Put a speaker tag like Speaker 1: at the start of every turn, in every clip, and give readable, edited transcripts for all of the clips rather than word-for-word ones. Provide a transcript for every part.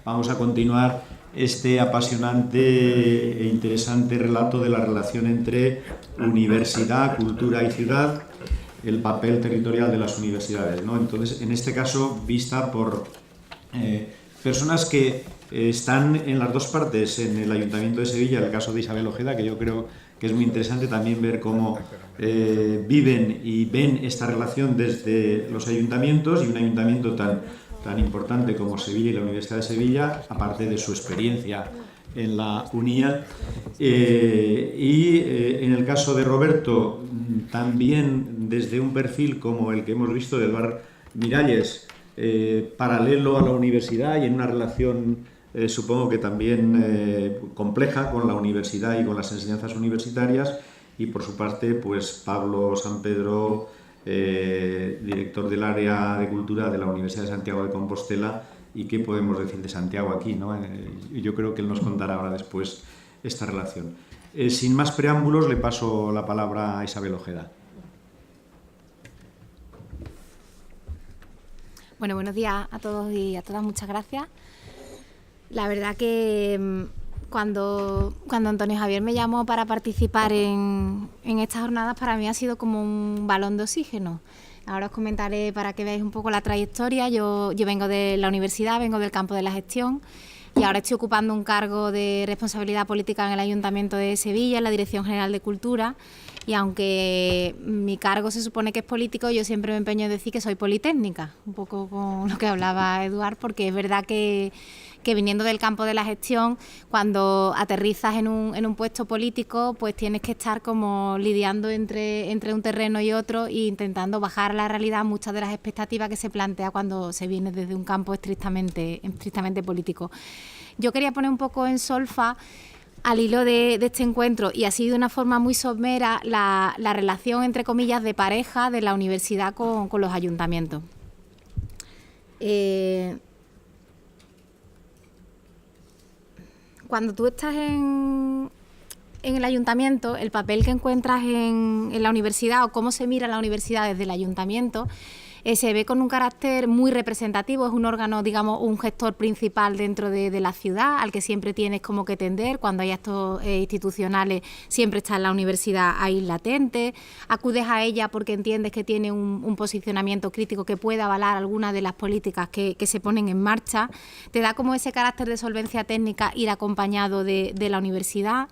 Speaker 1: vamos a continuar este apasionante e interesante relato de la relación entre universidad, cultura y ciudad, el papel territorial de las universidades, ¿no? Entonces, en este caso, vista por personas que están en las dos partes, en el Ayuntamiento de Sevilla, el caso de Isabel Ojeda, que yo creo que es muy interesante también ver cómo viven y ven esta relación desde los ayuntamientos, y un ayuntamiento tan importante como Sevilla y la Universidad de Sevilla, aparte de su experiencia en la UNIA. En el caso de Roberto, también desde un perfil como el que hemos visto de Eduard Miralles, paralelo a la universidad y en una relación supongo que también compleja con la universidad y con las enseñanzas universitarias, y por su parte pues Pablo Sampedro, director del área de cultura de la Universidad de Santiago de Compostela. ¿Y qué podemos decir de Santiago aquí, ¿no? Yo creo que él nos contará ahora después esta relación. Sin más preámbulos, le paso la palabra a Isabel Ojeda.
Speaker 2: Bueno, buenos días a todos y a todas, muchas gracias. La verdad que cuando Antonio Javier me llamó para participar en estas jornadas, para mí ha sido como un balón de oxígeno. Ahora os comentaré para que veáis un poco la trayectoria. Yo vengo de la universidad, vengo del campo de la gestión y ahora estoy ocupando un cargo de responsabilidad política en el Ayuntamiento de Sevilla, en la Dirección General de Cultura. Y aunque mi cargo se supone que es político, yo siempre me empeño en decir que soy politécnica, un poco con lo que hablaba Eduard, porque es verdad que viniendo del campo de la gestión, cuando aterrizas en un puesto político, pues tienes que estar como lidiando entre un terreno y otro e intentando bajar a la realidad muchas de las expectativas que se plantea cuando se viene desde un campo estrictamente político. Yo quería poner un poco en solfa, al hilo de este encuentro, y así de una forma muy somera, la relación, entre comillas, de pareja de la universidad con los ayuntamientos. Cuando tú estás en el ayuntamiento, el papel que encuentras en la universidad o cómo se mira la universidad desde el ayuntamiento se ve con un carácter muy representativo. Es un órgano, digamos, un gestor principal dentro de la ciudad, al que siempre tienes como que tender. Cuando hay actos institucionales siempre está la universidad ahí latente, acudes a ella porque entiendes que tiene un posicionamiento crítico que puede avalar algunas de las políticas que se ponen en marcha. Te da como ese carácter de solvencia técnica ir acompañado de la universidad.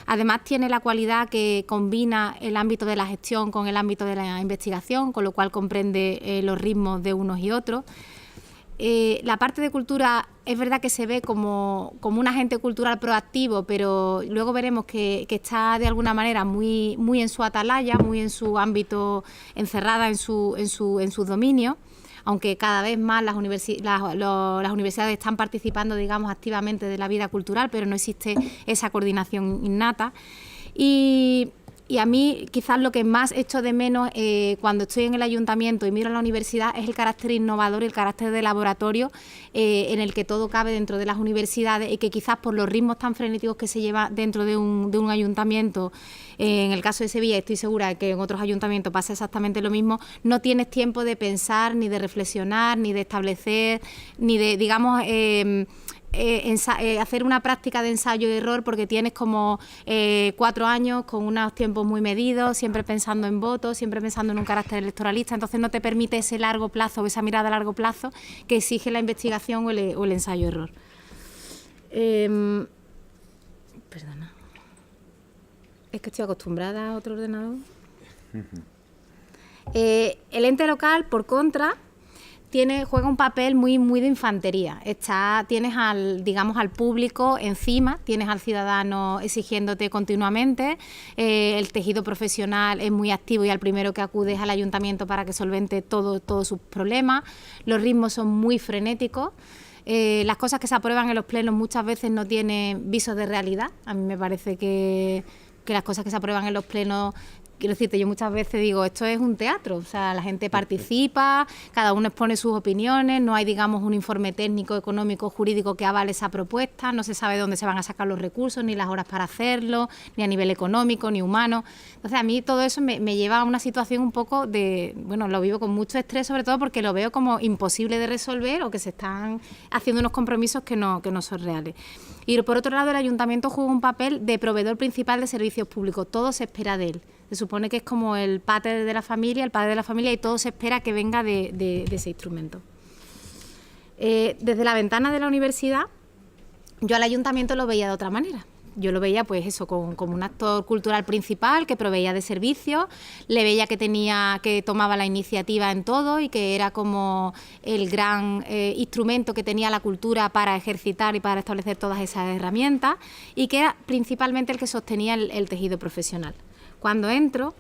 Speaker 2: Además tiene la cualidad que combina el ámbito de la gestión con el ámbito de la investigación, con lo cual comprende los ritmos de unos y otros. La parte de cultura es verdad que se ve como un agente cultural proactivo, pero luego veremos que está de alguna manera muy en su atalaya, muy en su ámbito, encerrada en sus dominios. Aunque cada vez más las universidades están participando, digamos, activamente de la vida cultural, pero no existe esa coordinación innata. Y a mí quizás lo que más echo de menos cuando estoy en el ayuntamiento y miro a la universidad es el carácter innovador y el carácter de laboratorio en el que todo cabe dentro de las universidades, y que quizás por los ritmos tan frenéticos que se lleva dentro de un ayuntamiento, en el caso de Sevilla estoy segura de que en otros ayuntamientos pasa exactamente lo mismo, no tienes tiempo de pensar, ni de reflexionar, ni de establecer, ni de, digamos, hacer una práctica de ensayo y error, porque tienes como 4 años con unos tiempos muy medidos, siempre pensando en votos, siempre pensando en un carácter electoralista. Entonces no te permite ese largo plazo, esa mirada a largo plazo que exige la investigación o el ensayo-error. Perdona, es que estoy acostumbrada a otro ordenador. El ente local, por contra, juega un papel muy de infantería. Tienes al público encima, tienes al ciudadano exigiéndote continuamente, el tejido profesional es muy activo y al primero que acudes al ayuntamiento para que solvente todos sus problemas. Los ritmos son muy frenéticos. Las cosas que se aprueban en los plenos muchas veces no tienen visos de realidad. A mí me parece que las cosas que se aprueban en los plenos quiero decirte, yo muchas veces digo, esto es un teatro, o sea, la gente participa, cada uno expone sus opiniones, no hay, digamos, un informe técnico, económico, jurídico que avale esa propuesta, no se sabe dónde se van a sacar los recursos, ni las horas para hacerlo, ni a nivel económico, ni humano. Entonces, a mí todo eso me lleva a una situación un poco de, bueno, lo vivo con mucho estrés, sobre todo porque lo veo como imposible de resolver o que se están haciendo unos compromisos que no son reales. Y por otro lado, el ayuntamiento juega un papel de proveedor principal de servicios públicos, todo se espera de él. Se supone que es como el padre de la familia, y todo se espera que venga de ese instrumento. Desde la ventana de la universidad, yo al ayuntamiento lo veía de otra manera. Yo lo veía, pues eso, como un actor cultural principal que proveía de servicios, le veía que tomaba la iniciativa en todo y que era como el gran instrumento que tenía la cultura para ejercitar y para establecer todas esas herramientas, y que era principalmente el que sostenía el tejido profesional. Cuando entro,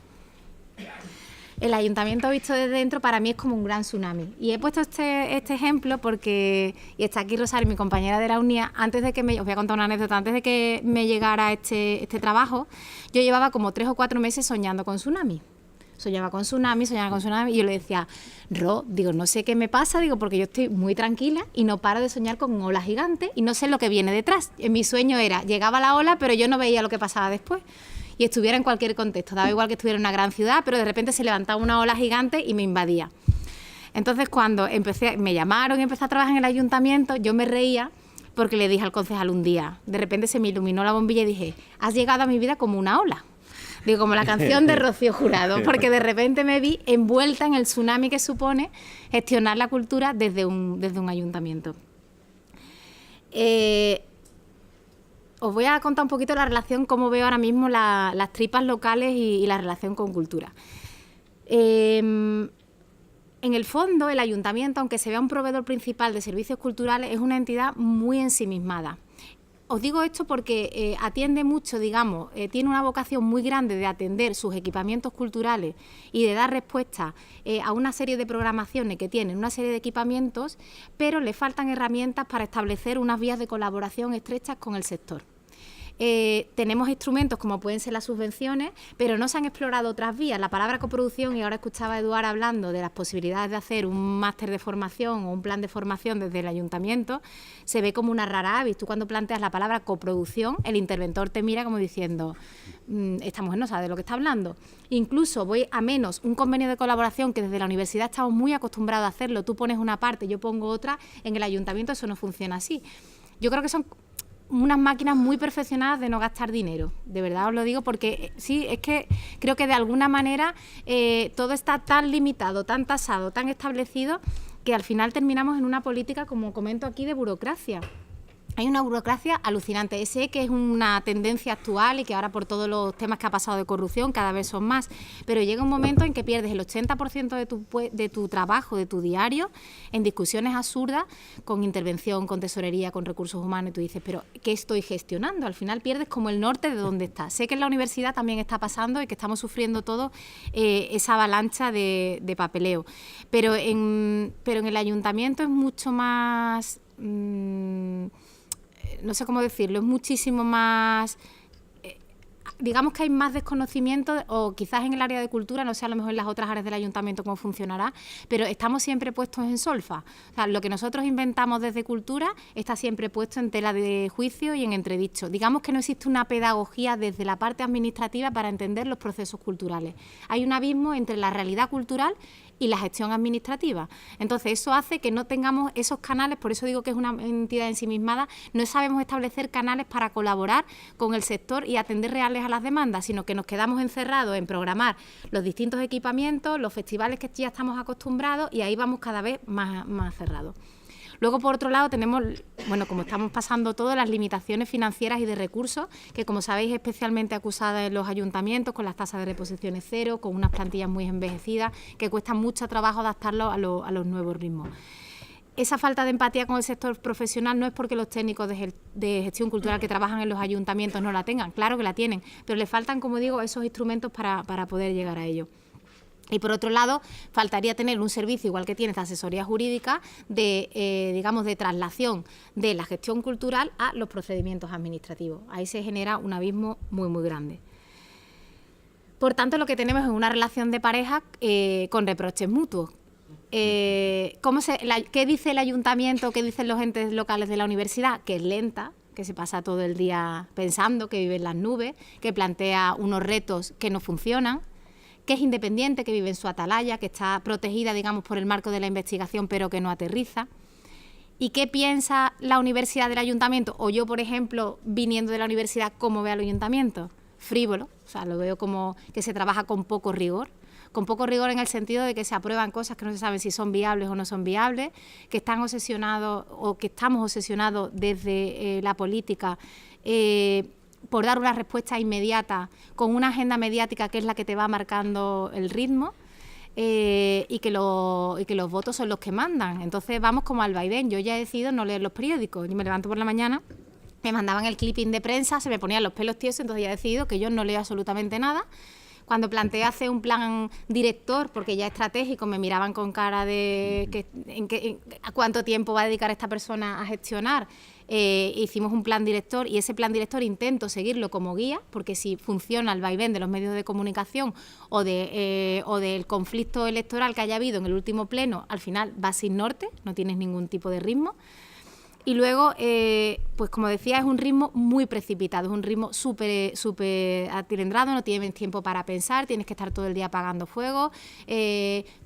Speaker 2: el ayuntamiento visto desde dentro para mí es como un gran tsunami. Y he puesto este ejemplo porque, y está aquí Rosario, mi compañera de la UNIA, os voy a contar una anécdota, antes de que me llegara este trabajo, yo llevaba como 3 o 4 meses soñando con tsunami. Soñaba con tsunami, y yo le decía, digo, no sé qué me pasa, digo, porque yo estoy muy tranquila y no paro de soñar con olas gigantes y no sé lo que viene detrás. En mi sueño llegaba la ola, pero yo no veía lo que pasaba después. Y estuviera en cualquier contexto, daba igual que estuviera en una gran ciudad, pero de repente se levantaba una ola gigante y me invadía. Entonces, cuando me llamaron y empecé a trabajar en el ayuntamiento, yo me reía porque le dije al concejal un día, de repente se me iluminó la bombilla y dije, has llegado a mi vida como una ola. Digo, como la canción de Rocío Jurado, porque de repente me vi envuelta en el tsunami que supone gestionar la cultura desde un ayuntamiento. Os voy a contar un poquito la relación, cómo veo ahora mismo las tripas locales y la relación con cultura. En el fondo, el ayuntamiento, aunque se vea un proveedor principal de servicios culturales, es una entidad muy ensimismada. Os digo esto porque atiende mucho, digamos, tiene una vocación muy grande de atender sus equipamientos culturales y de dar respuesta a una serie de programaciones que tienen, una serie de equipamientos, pero le faltan herramientas para establecer unas vías de colaboración estrechas con el sector. Tenemos instrumentos como pueden ser las subvenciones, pero no se han explorado otras vías. La palabra coproducción, y ahora escuchaba a Eduard hablando de las posibilidades de hacer un máster de formación o un plan de formación desde el ayuntamiento, se ve como una rara avis. Tú cuando planteas la palabra coproducción, el interventor te mira como diciendo, esta mujer no sabe de lo que está hablando. Incluso voy a menos, un convenio de colaboración que desde la universidad estamos muy acostumbrados a hacerlo, tú pones una parte, yo pongo otra, en el ayuntamiento eso no funciona así. Yo creo que son unas máquinas muy perfeccionadas de no gastar dinero, de verdad os lo digo, porque sí, es que creo que de alguna manera todo está tan limitado, tan tasado, tan establecido, que al final terminamos en una política, como comento aquí, de burocracia. Hay una burocracia alucinante. Sé que es una tendencia actual y que ahora por todos los temas que ha pasado de corrupción cada vez son más, pero llega un momento en que pierdes el 80% de tu trabajo, de tu diario, en discusiones absurdas, con intervención, con tesorería, con recursos humanos, y tú dices, pero ¿qué estoy gestionando? Al final pierdes como el norte de dónde estás. Sé que en la universidad también está pasando y que estamos sufriendo todo esa avalancha de papeleo, pero en el ayuntamiento es mucho más... no sé cómo decirlo, es muchísimo más, digamos que hay más desconocimiento, o quizás en el área de cultura, no sé a lo mejor en las otras áreas del ayuntamiento cómo funcionará, pero estamos siempre puestos en solfa. O sea, lo que nosotros inventamos desde cultura está siempre puesto en tela de juicio y en entredicho. Digamos que no existe una pedagogía desde la parte administrativa para entender los procesos culturales. Hay un abismo entre la realidad cultural y la gestión administrativa. Entonces, eso hace que no tengamos esos canales, por eso digo que es una entidad ensimismada, no sabemos establecer canales para colaborar con el sector y atender reales a las demandas, sino que nos quedamos encerrados en programar los distintos equipamientos, los festivales que ya estamos acostumbrados, y ahí vamos cada vez más cerrados. Luego, por otro lado, tenemos, bueno, como estamos pasando todo, las limitaciones financieras y de recursos, que como sabéis, especialmente acusadas en los ayuntamientos, con las tasas de reposiciones cero, con unas plantillas muy envejecidas, que cuesta mucho trabajo adaptarlo a los nuevos ritmos. Esa falta de empatía con el sector profesional no es porque los técnicos de gestión cultural que trabajan en los ayuntamientos no la tengan, claro que la tienen, pero le faltan, como digo, esos instrumentos para poder llegar a ello. Y por otro lado, faltaría tener un servicio, igual que tiene esta asesoría jurídica, digamos, de traslación de la gestión cultural a los procedimientos administrativos. Ahí se genera un abismo muy, muy grande. Por tanto, lo que tenemos es una relación de pareja con reproches mutuos. ¿Qué dice el ayuntamiento, qué dicen los entes locales de la universidad? Que es lenta, que se pasa todo el día pensando, que vive en las nubes, que plantea unos retos que no funcionan, que es independiente, que vive en su atalaya, que está protegida, digamos, por el marco de la investigación, pero que no aterriza. ¿Y qué piensa la universidad del ayuntamiento? O yo, por ejemplo, viniendo de la universidad, ¿cómo veo al ayuntamiento? Frívolo, o sea, lo veo como que se trabaja con poco rigor en el sentido de que se aprueban cosas que no se saben si son viables o no son viables, que están obsesionados o que estamos obsesionados desde la política por dar una respuesta inmediata con una agenda mediática que es la que te va marcando el ritmo. Y que los votos son los que mandan. Entonces vamos como al vaivén. Yo ya he decidido no leer los periódicos. Yo me levanto por la mañana, me mandaban el clipping de prensa, se me ponían los pelos tiesos, entonces ya he decidido que yo no leo absolutamente nada. Cuando planteé hacer un plan director, porque ya estratégico, me miraban con cara de a cuánto tiempo va a dedicar esta persona a gestionar. Hicimos un plan director y ese plan director intento seguirlo como guía, porque si funciona el vaivén de los medios de comunicación o del conflicto electoral que haya habido en el último pleno, al final vas sin norte, no tienes ningún tipo de ritmo. Y luego, pues como decía, es un ritmo muy precipitado, es un ritmo súper atilendrado, no tienes tiempo para pensar, tienes que estar todo el día apagando fuego,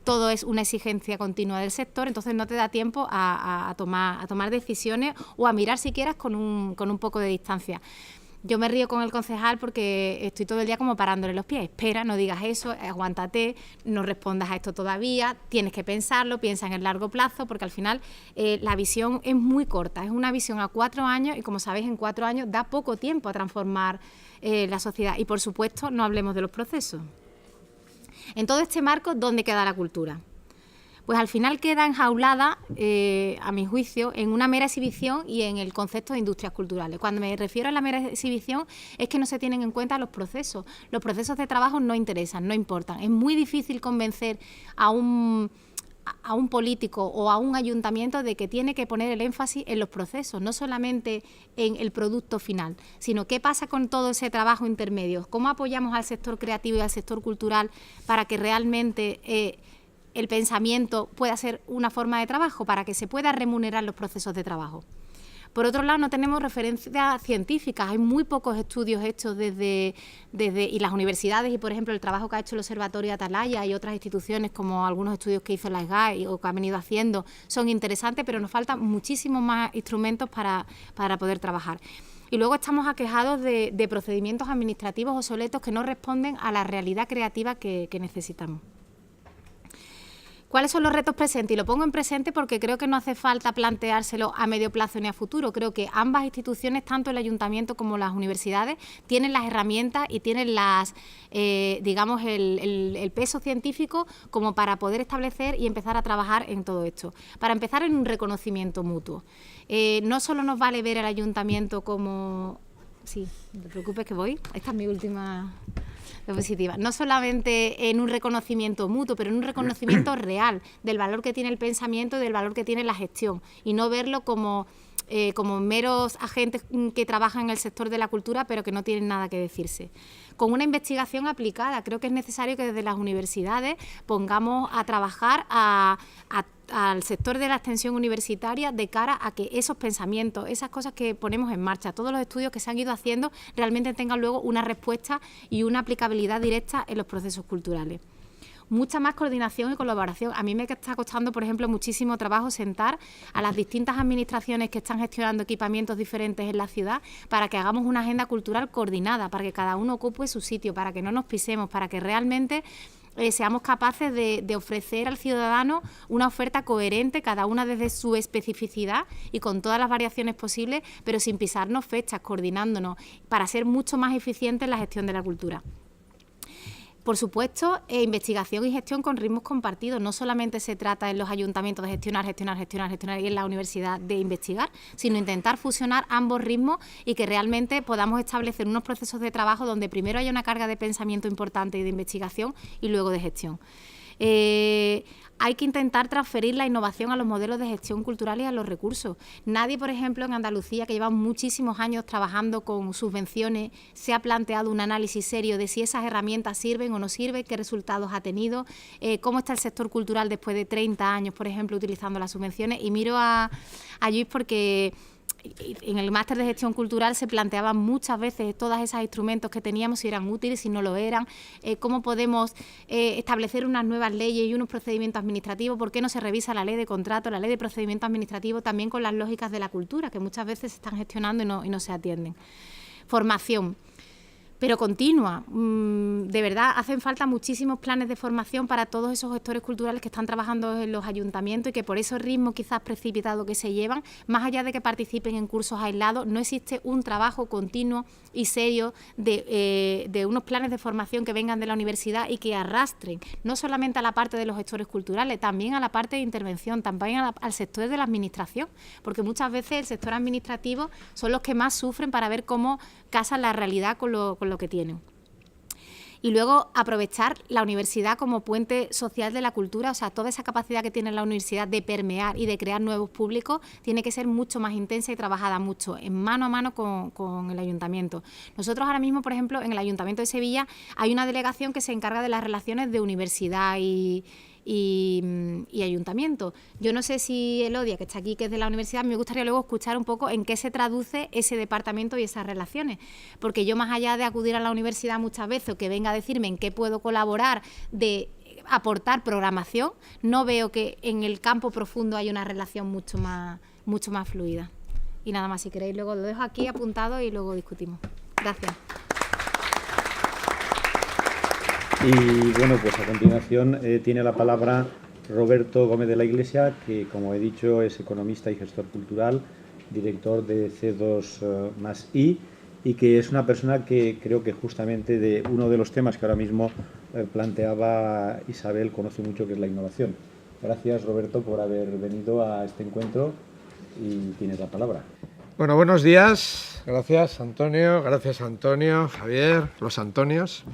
Speaker 2: todo es una exigencia continua del sector, entonces no te da tiempo a tomar decisiones o a mirar siquiera con un poco de distancia. Yo me río con el concejal porque estoy todo el día como parándole los pies. Espera, no digas eso, aguántate, no respondas a esto todavía, tienes que pensarlo, piensa en el largo plazo, porque al final la visión es muy corta, es una visión a 4 años y como sabéis en 4 años da poco tiempo a transformar la sociedad y por supuesto no hablemos de los procesos. En todo este marco, ¿dónde queda la cultura? Pues al final queda enjaulada, a mi juicio, en una mera exhibición y en el concepto de industrias culturales. Cuando me refiero a la mera exhibición es que no se tienen en cuenta los procesos. Los procesos de trabajo no interesan, no importan. Es muy difícil convencer a un político o a un ayuntamiento de que tiene que poner el énfasis en los procesos, no solamente en el producto final, sino qué pasa con todo ese trabajo intermedio, cómo apoyamos al sector creativo y al sector cultural para que realmente el pensamiento pueda ser una forma de trabajo, para que se pueda remunerar los procesos de trabajo. Por otro lado, no tenemos referencias científicas, hay muy pocos estudios hechos desde y las universidades y, por ejemplo, el trabajo que ha hecho el Observatorio Atalaya y otras instituciones, como algunos estudios que hizo la SGAE o que han venido haciendo, son interesantes, pero nos faltan muchísimos más instrumentos para poder trabajar. Y luego estamos aquejados de procedimientos administrativos obsoletos que no responden a la realidad creativa que necesitamos. ¿Cuáles son los retos presentes? Y lo pongo en presente porque creo que no hace falta planteárselo a medio plazo ni a futuro. Creo que ambas instituciones, tanto el ayuntamiento como las universidades, tienen las herramientas y tienen el peso científico como para poder establecer y empezar a trabajar en todo esto. Para empezar, en un reconocimiento mutuo. No solo nos vale ver al ayuntamiento como... Sí, no te preocupes que voy. Esta es mi última... positiva. No solamente en un reconocimiento mutuo, pero en un reconocimiento real del valor que tiene el pensamiento y del valor que tiene la gestión y no verlo como meros agentes que trabajan en el sector de la cultura pero que no tienen nada que decirse. Con una investigación aplicada, creo que es necesario que desde las universidades pongamos a trabajar al sector de la extensión universitaria de cara a que esos pensamientos, esas cosas que ponemos en marcha, todos los estudios que se han ido haciendo realmente tengan luego una respuesta y una aplicabilidad directa en los procesos culturales. Mucha más coordinación y colaboración. A mí me está costando, por ejemplo, muchísimo trabajo sentar a las distintas administraciones que están gestionando equipamientos diferentes en la ciudad para que hagamos una agenda cultural coordinada, para que cada uno ocupe su sitio, para que no nos pisemos, para que realmente seamos capaces de ofrecer al ciudadano una oferta coherente, cada una desde su especificidad y con todas las variaciones posibles, pero sin pisarnos fechas, coordinándonos, para ser mucho más eficientes en la gestión de la cultura. Por supuesto, investigación y gestión con ritmos compartidos. No solamente se trata en los ayuntamientos de gestionar y en la universidad de investigar, sino intentar fusionar ambos ritmos y que realmente podamos establecer unos procesos de trabajo donde primero haya una carga de pensamiento importante y de investigación y luego de gestión. Hay que intentar transferir la innovación a los modelos de gestión cultural y a los recursos. Nadie, por ejemplo, en Andalucía, que lleva muchísimos años trabajando con subvenciones, se ha planteado un análisis serio de si esas herramientas sirven o no sirven, qué resultados ha tenido, cómo está el sector cultural después de 30 años, por ejemplo, utilizando las subvenciones. Y miro a Lluís porque en el máster de gestión cultural se planteaban muchas veces todos esos instrumentos que teníamos, si eran útiles, si no lo eran, cómo podemos establecer unas nuevas leyes y unos procedimientos administrativos, por qué no se revisa la ley de contrato, la ley de procedimiento administrativo, también con las lógicas de la cultura, que muchas veces se están gestionando y no se atienden. Formación. Pero continua. De verdad, hacen falta muchísimos planes de formación para todos esos gestores culturales que están trabajando en los ayuntamientos y que por ese ritmo quizás precipitado que se llevan, más allá de que participen en cursos aislados, no existe un trabajo continuo y serio de unos planes de formación que vengan de la universidad y que arrastren no solamente a la parte de los gestores culturales, también a la parte de intervención, también al sector de la administración, porque muchas veces el sector administrativo son los que más sufren para ver cómo casan la realidad con lo que tienen. Y luego aprovechar la universidad como puente social de la cultura, o sea, toda esa capacidad que tiene la universidad de permear y de crear nuevos públicos tiene que ser mucho más intensa y trabajada mucho, en mano a mano con el ayuntamiento. Nosotros ahora mismo, por ejemplo, en el Ayuntamiento de Sevilla hay una delegación que se encarga de las relaciones de universidad y ayuntamiento. Yo no sé si Elodia, que está aquí, que es de la universidad, me gustaría luego escuchar un poco en qué se traduce ese departamento y esas relaciones, porque yo, más allá de acudir a la universidad muchas veces o que venga a decirme en qué puedo colaborar, de aportar programación, no veo que en el campo profundo haya una relación mucho más fluida. Y nada más, si queréis luego lo dejo aquí apuntado y luego discutimos. Gracias.
Speaker 1: Y bueno, pues a continuación tiene la palabra Roberto Gómez de la Iglesia, que, como he dicho, es economista y gestor cultural, director de C2+I, y que es una persona que creo que justamente de uno de los temas que ahora mismo planteaba Isabel conoce mucho, que es la innovación. Gracias, Roberto, por haber venido a este encuentro y tienes la palabra.
Speaker 3: Bueno, buenos días. Gracias, Antonio, Javier, los Antonios.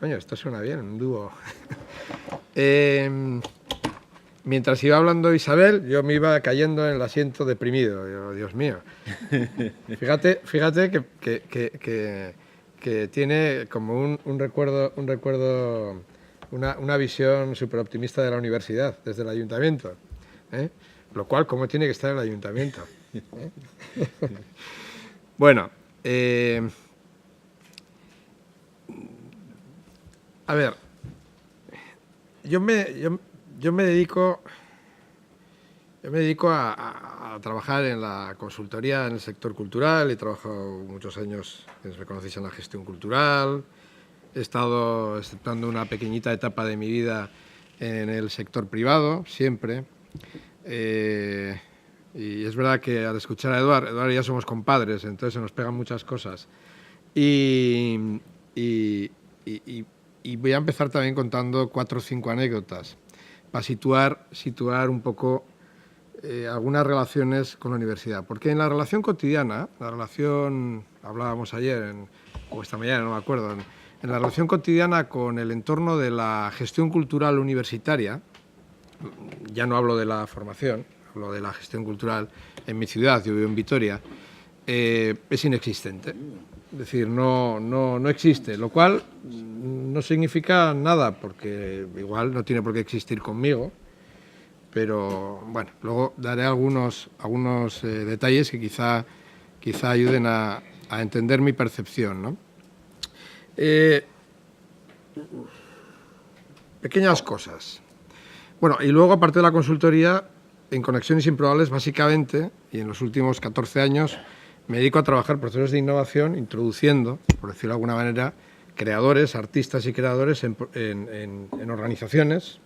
Speaker 3: Coño, esto suena bien, un dúo. Mientras iba hablando Isabel, yo me iba cayendo en el asiento deprimido. Yo, Dios mío. Fíjate que tiene como un recuerdo, una visión súper optimista de la universidad desde el ayuntamiento. Lo cual, ¿cómo tiene que estar el ayuntamiento? Bueno, a ver, yo me dedico a trabajar en la consultoría en el sector cultural. He trabajado muchos años, quienes me conocéis, en la gestión cultural. He estado exceptuando una pequeñita etapa de mi vida en el sector privado, siempre. Y es verdad que al escuchar a Eduard y yo somos compadres, entonces se nos pegan muchas cosas. Y voy a empezar también contando 4 o 5 anécdotas para situar un poco algunas relaciones con la universidad. Porque en la relación cotidiana, hablábamos ayer o esta mañana, no me acuerdo, en la relación cotidiana con el entorno de la gestión cultural universitaria, ya no hablo de la formación, hablo de la gestión cultural en mi ciudad, yo vivo en Vitoria, es inexistente. Es decir, no existe, lo cual no significa nada, porque igual no tiene por qué existir conmigo, pero bueno, luego daré algunos detalles que quizá ayuden a entender mi percepción, ¿no? Pequeñas cosas. Bueno, y luego, aparte de la consultoría, en Conexiones Improbables, básicamente, y en los últimos 14 años, me dedico a trabajar procesos de innovación, introduciendo, por decirlo de alguna manera, creadores, artistas y creadores en organizaciones,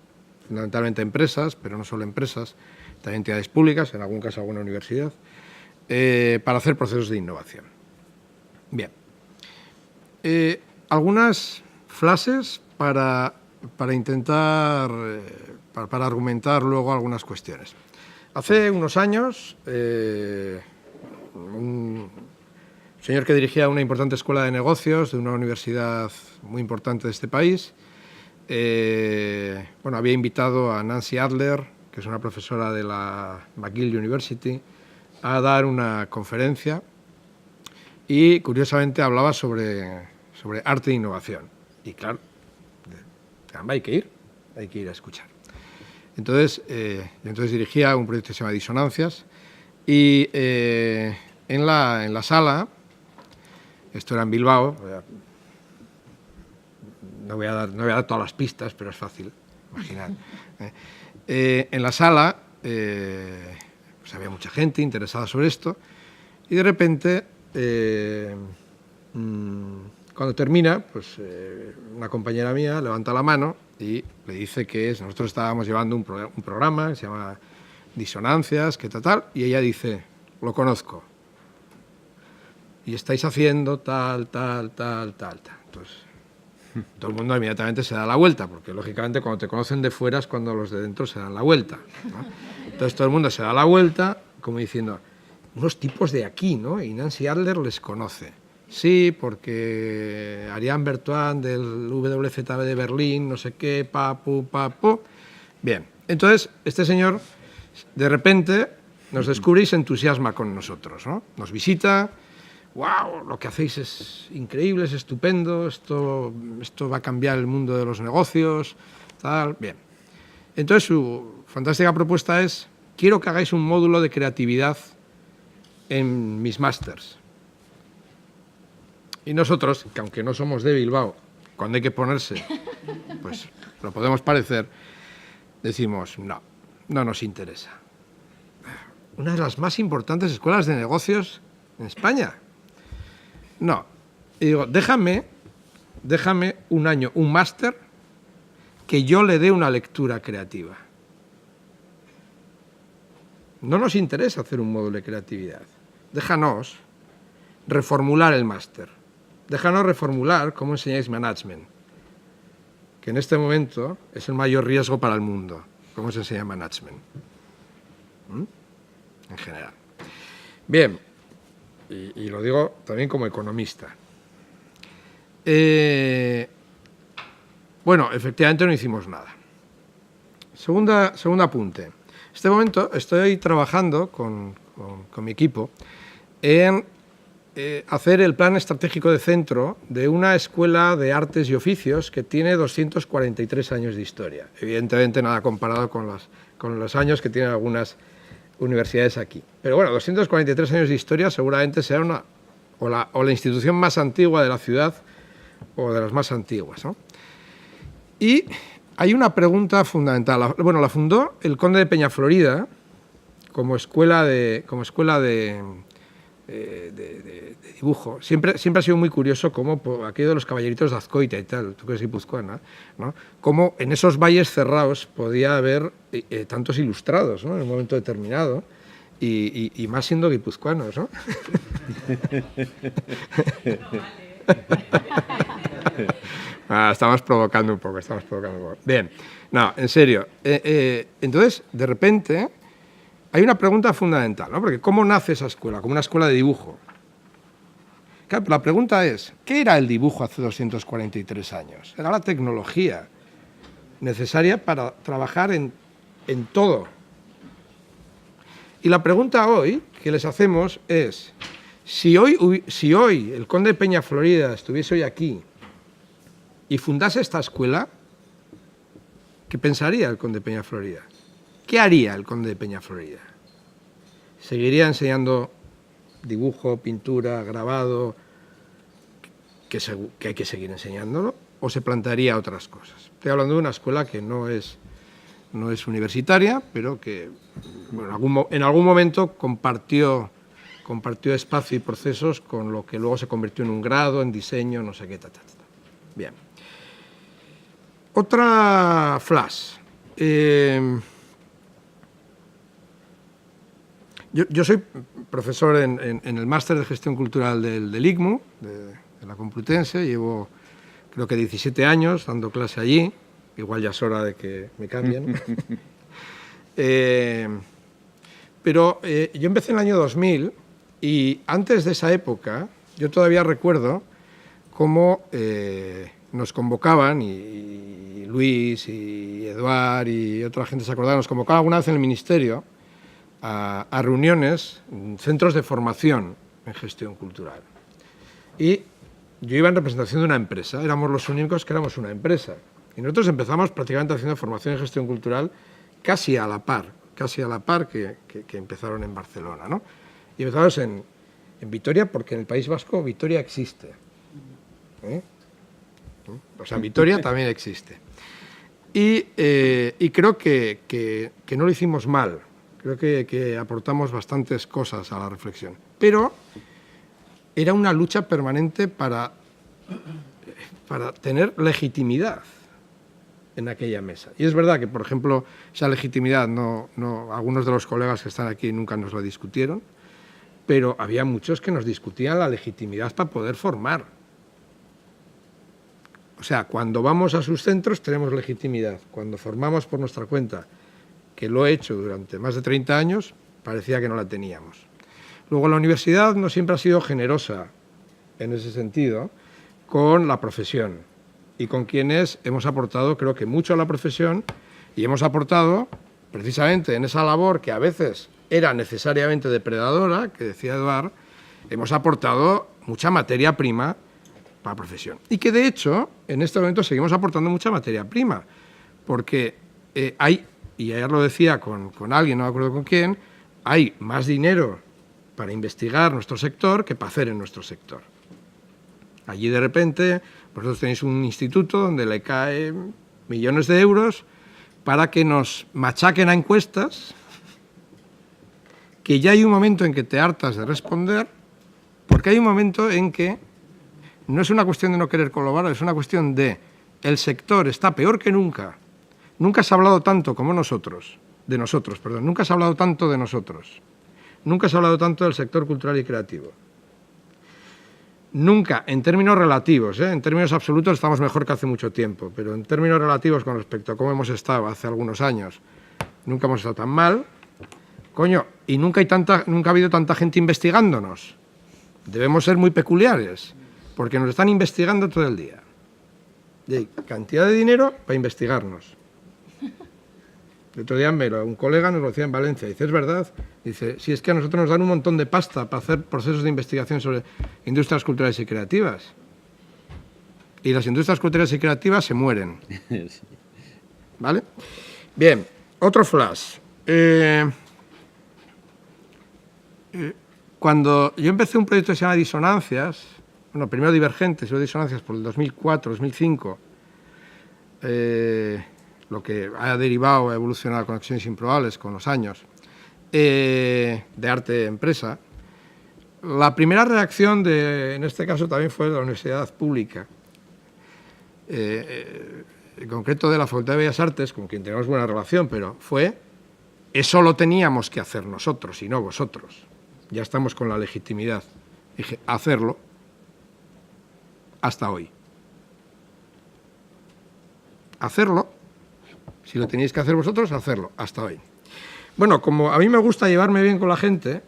Speaker 3: fundamentalmente empresas, pero no solo empresas, también entidades públicas, en algún caso alguna universidad, para hacer procesos de innovación. Bien. Algunas frases para intentar, para argumentar luego algunas cuestiones. Hace unos años, un señor que dirigía una importante escuela de negocios de una universidad muy importante de este país, bueno, había invitado a Nancy Adler, que es una profesora de la McGill University, a dar una conferencia y, curiosamente, hablaba sobre arte e innovación. Y, claro, caramba, hay que ir a escuchar. Entonces dirigía un proyecto que se llama Disonancias y en la sala, esto era en Bilbao, no voy a dar todas las pistas, pero es fácil imaginar. En la sala pues había mucha gente interesada sobre esto y de repente, cuando termina, pues una compañera mía levanta la mano y le dice que nosotros estábamos llevando un programa que se llama Disonancias, que tal, y ella dice, lo conozco, y estáis haciendo tal. Entonces, todo el mundo inmediatamente se da la vuelta, porque lógicamente cuando te conocen de fuera es cuando los de dentro se dan la vuelta, ¿no? Entonces todo el mundo se da la vuelta como diciendo, unos tipos de aquí, ¿no? Y Nancy Adler les conoce. Sí, porque Ariane Bertoine del WZB de Berlín, no sé qué, papu. Bien, entonces este señor de repente nos descubre y se entusiasma con nosotros, ¿no? Nos visita. ¡Wow! Lo que hacéis es increíble, es estupendo, esto va a cambiar el mundo de los negocios, tal, bien. Entonces su fantástica propuesta es, quiero que hagáis un módulo de creatividad en mis másters. Y nosotros, que aunque no somos de Bilbao, cuando hay que ponerse, pues lo podemos parecer, decimos, no nos interesa. Una de las más importantes escuelas de negocios en España. No, y digo, déjame un año, un máster, que yo le dé una lectura creativa. No nos interesa hacer un módulo de creatividad. Déjanos reformular el máster. Déjanos reformular cómo enseñáis management, que en este momento es el mayor riesgo para el mundo, cómo se enseña management. En general. Bien. Y lo digo también como economista. Bueno, efectivamente no hicimos nada. Segundo apunte. En este momento estoy trabajando con mi equipo en hacer el plan estratégico de centro de una escuela de artes y oficios que tiene 243 años de historia. Evidentemente nada comparado con los años que tienen algunas universidades aquí. Pero bueno, 243 años de historia seguramente será la institución más antigua de la ciudad o de las más antiguas, ¿no? Y hay una pregunta fundamental. Bueno, la fundó el conde de Peñaflorida como escuela de dibujo. Siempre ha sido muy curioso cómo aquello de los caballeritos de Azcoita y tal, tú que eres guipuzcoana, ¿no? Cómo en esos valles cerrados podía haber tantos ilustrados, ¿no? En un momento determinado, y más siendo guipuzcoanos, ¿no? Estamos provocando un poco. Bien, no, en serio. Entonces, de repente, hay una pregunta fundamental, ¿no? Porque ¿cómo nace esa escuela? Como una escuela de dibujo. Claro, la pregunta es, ¿qué era el dibujo hace 243 años? Era la tecnología necesaria para trabajar en todo. Y la pregunta hoy que les hacemos es, si hoy el conde de Peñaflorida estuviese hoy aquí y fundase esta escuela, ¿qué pensaría el conde de Peñaflorida? ¿Qué haría el conde de Peñaflorida? ¿Seguiría enseñando dibujo, pintura, grabado, que hay que seguir enseñándolo? ¿O se plantearía otras cosas? Estoy hablando de una escuela que no es universitaria, pero que bueno, en algún momento compartió espacio y procesos con lo que luego se convirtió en un grado, en diseño, no sé qué, Bien. Otra flash. Yo soy profesor en el máster de gestión cultural del ICMU, de la Complutense. Llevo creo que 17 años dando clase allí. Igual ya es hora de que me cambien. Pero yo empecé en el año 2000 y antes de esa época yo todavía recuerdo cómo nos convocaban, y Luis y Eduard y otra gente se acordaba, nos convocaban alguna vez en el Ministerio a reuniones, centros de formación en gestión cultural. Y yo iba en representación de una empresa, éramos los únicos que éramos una empresa. Y nosotros empezamos prácticamente haciendo formación en gestión cultural casi a la par que empezaron en Barcelona, ¿no? Y empezamos en Vitoria, porque en el País Vasco Vitoria existe. O sea, Vitoria también existe. Y creo que no lo hicimos mal. Creo que aportamos bastantes cosas a la reflexión. Pero era una lucha permanente para tener legitimidad en aquella mesa. Y es verdad que, por ejemplo, esa legitimidad, algunos de los colegas que están aquí nunca nos la discutieron, pero había muchos que nos discutían la legitimidad para poder formar. O sea, cuando vamos a sus centros tenemos legitimidad. Cuando formamos por nuestra cuenta, que lo he hecho durante más de 30 años, parecía que no la teníamos. Luego, la universidad no siempre ha sido generosa en ese sentido con la profesión y con quienes hemos aportado, creo que mucho a la profesión, y hemos aportado precisamente en esa labor que a veces era necesariamente depredadora, que decía Eduard, hemos aportado mucha materia prima para la profesión. Y que de hecho, en este momento seguimos aportando mucha materia prima, porque hay, y ayer lo decía con alguien, no me acuerdo con quién, hay más dinero para investigar nuestro sector que para hacer en nuestro sector. Allí de repente vosotros tenéis un instituto donde le caen millones de euros para que nos machaquen a encuestas, que ya hay un momento en que te hartas de responder, porque hay un momento en que no es una cuestión de no querer colaborar, es una cuestión de el sector está peor que nunca. Nunca se ha hablado tanto como nosotros, nunca se ha hablado tanto de nosotros. Nunca se ha hablado tanto del sector cultural y creativo. Nunca, en términos relativos, en términos absolutos estamos mejor que hace mucho tiempo, pero en términos relativos con respecto a cómo hemos estado hace algunos años, nunca hemos estado tan mal. Coño, y nunca ha habido tanta gente investigándonos. Debemos ser muy peculiares, porque nos están investigando todo el día. Y hay cantidad de dinero para investigarnos. El otro día un colega nos lo decía en Valencia, dice, ¿es verdad? Dice, si es que a nosotros nos dan un montón de pasta para hacer procesos de investigación sobre industrias culturales y creativas. Y las industrias culturales y creativas se mueren. ¿Vale? Bien, otro flash. Cuando yo empecé un proyecto que se llama Disonancias, bueno, primero Divergentes y luego Disonancias por el 2004, 2005, lo que ha derivado, ha evolucionado a Conexiones Improbables con los años, de arte-empresa, la primera reacción, en este caso también fue de la Universidad Pública, en concreto de la Facultad de Bellas Artes, con quien tenemos buena relación, pero eso lo teníamos que hacer nosotros y no vosotros. Ya estamos con la legitimidad. Dije, hacerlo hasta hoy. Hacerlo. Si lo tenéis que hacer vosotros, hacerlo, hasta hoy. Bueno, como a mí me gusta llevarme bien con la gente,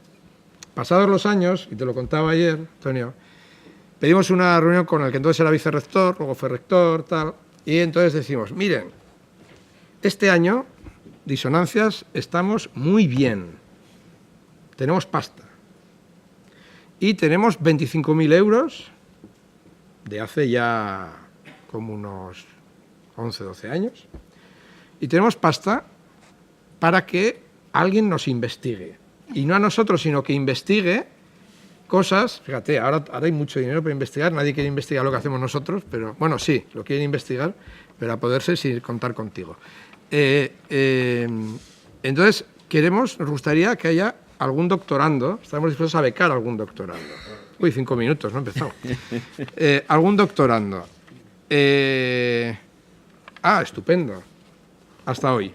Speaker 3: pasados los años, y te lo contaba ayer, Antonio, pedimos una reunión con el que entonces era vicerrector, luego fue rector, tal, y entonces decimos, miren, este año, Disonancias, estamos muy bien, tenemos pasta, y tenemos 25.000 euros de hace ya como unos 11, 12 años, y tenemos pasta para que alguien nos investigue. Y no a nosotros, sino que investigue cosas. Fíjate, ahora hay mucho dinero para investigar. Nadie quiere investigar lo que hacemos nosotros, pero bueno, sí, lo quieren investigar, pero a poder ser sin contar contigo. Entonces, nos gustaría que haya algún doctorando. Estamos dispuestos a becar a algún doctorando. Uy, 5 minutos, no he empezado. Algún doctorando. Estupendo. Hasta hoy.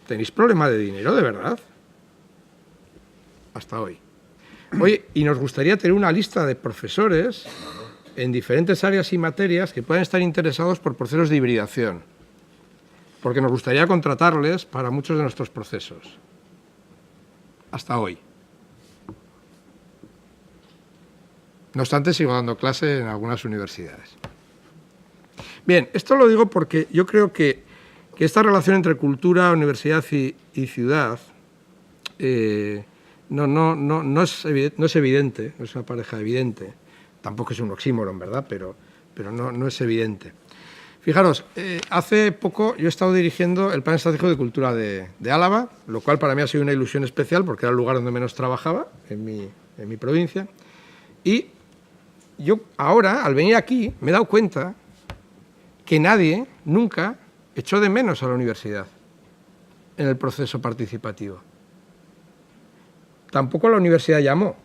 Speaker 3: ¿Tenéis problema de dinero, de verdad? Hasta hoy. Oye, y nos gustaría tener una lista de profesores en diferentes áreas y materias que puedan estar interesados por procesos de hibridación, porque nos gustaría contratarles para muchos de nuestros procesos. Hasta hoy. No obstante, sigo dando clase en algunas universidades. Bien, esto lo digo porque yo creo que esta relación entre cultura, universidad y ciudad no es evidente, no es una pareja evidente. Tampoco es un oxímoron, ¿verdad? Pero no es evidente. Fijaros, hace poco yo he estado dirigiendo el Plan Estratégico de Cultura de Álava, lo cual para mí ha sido una ilusión especial porque era el lugar donde menos trabajaba, en mi provincia. Y yo ahora, al venir aquí, me he dado cuenta que nadie nunca echó de menos a la universidad en el proceso participativo. Tampoco la universidad llamó.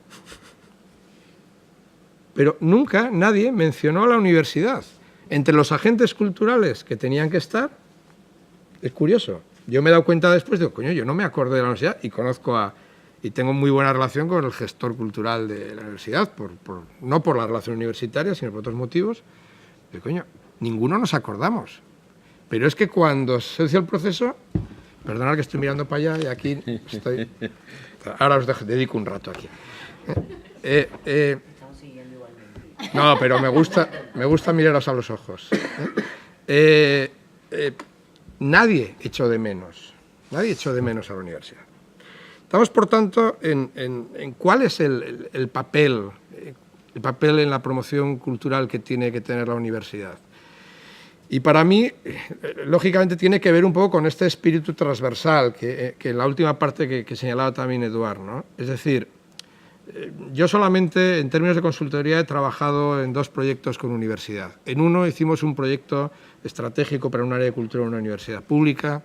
Speaker 3: Pero nunca nadie mencionó a la universidad. Entre los agentes culturales que tenían que estar, es curioso. Yo me he dado cuenta después, digo, coño, yo no me acordé de la universidad y conozco y tengo muy buena relación con el gestor cultural de la universidad, no por la relación universitaria, sino por otros motivos. Pero, coño, ninguno nos acordamos. Pero es que cuando se hizo el proceso, perdonad que estoy mirando para allá y aquí estoy... Ahora os dedico un rato aquí. No, pero me gusta miraros a los ojos. Nadie echó de menos a la universidad. Estamos, por tanto, en cuál es el papel en la promoción cultural que tiene que tener la universidad. Y para mí, lógicamente, tiene que ver un poco con este espíritu transversal que en la última parte que señalaba también Eduard, ¿no? Es decir, yo solamente, en términos de consultoría, he trabajado en 2 proyectos con universidad. En uno hicimos un proyecto estratégico para un área de cultura en una universidad pública,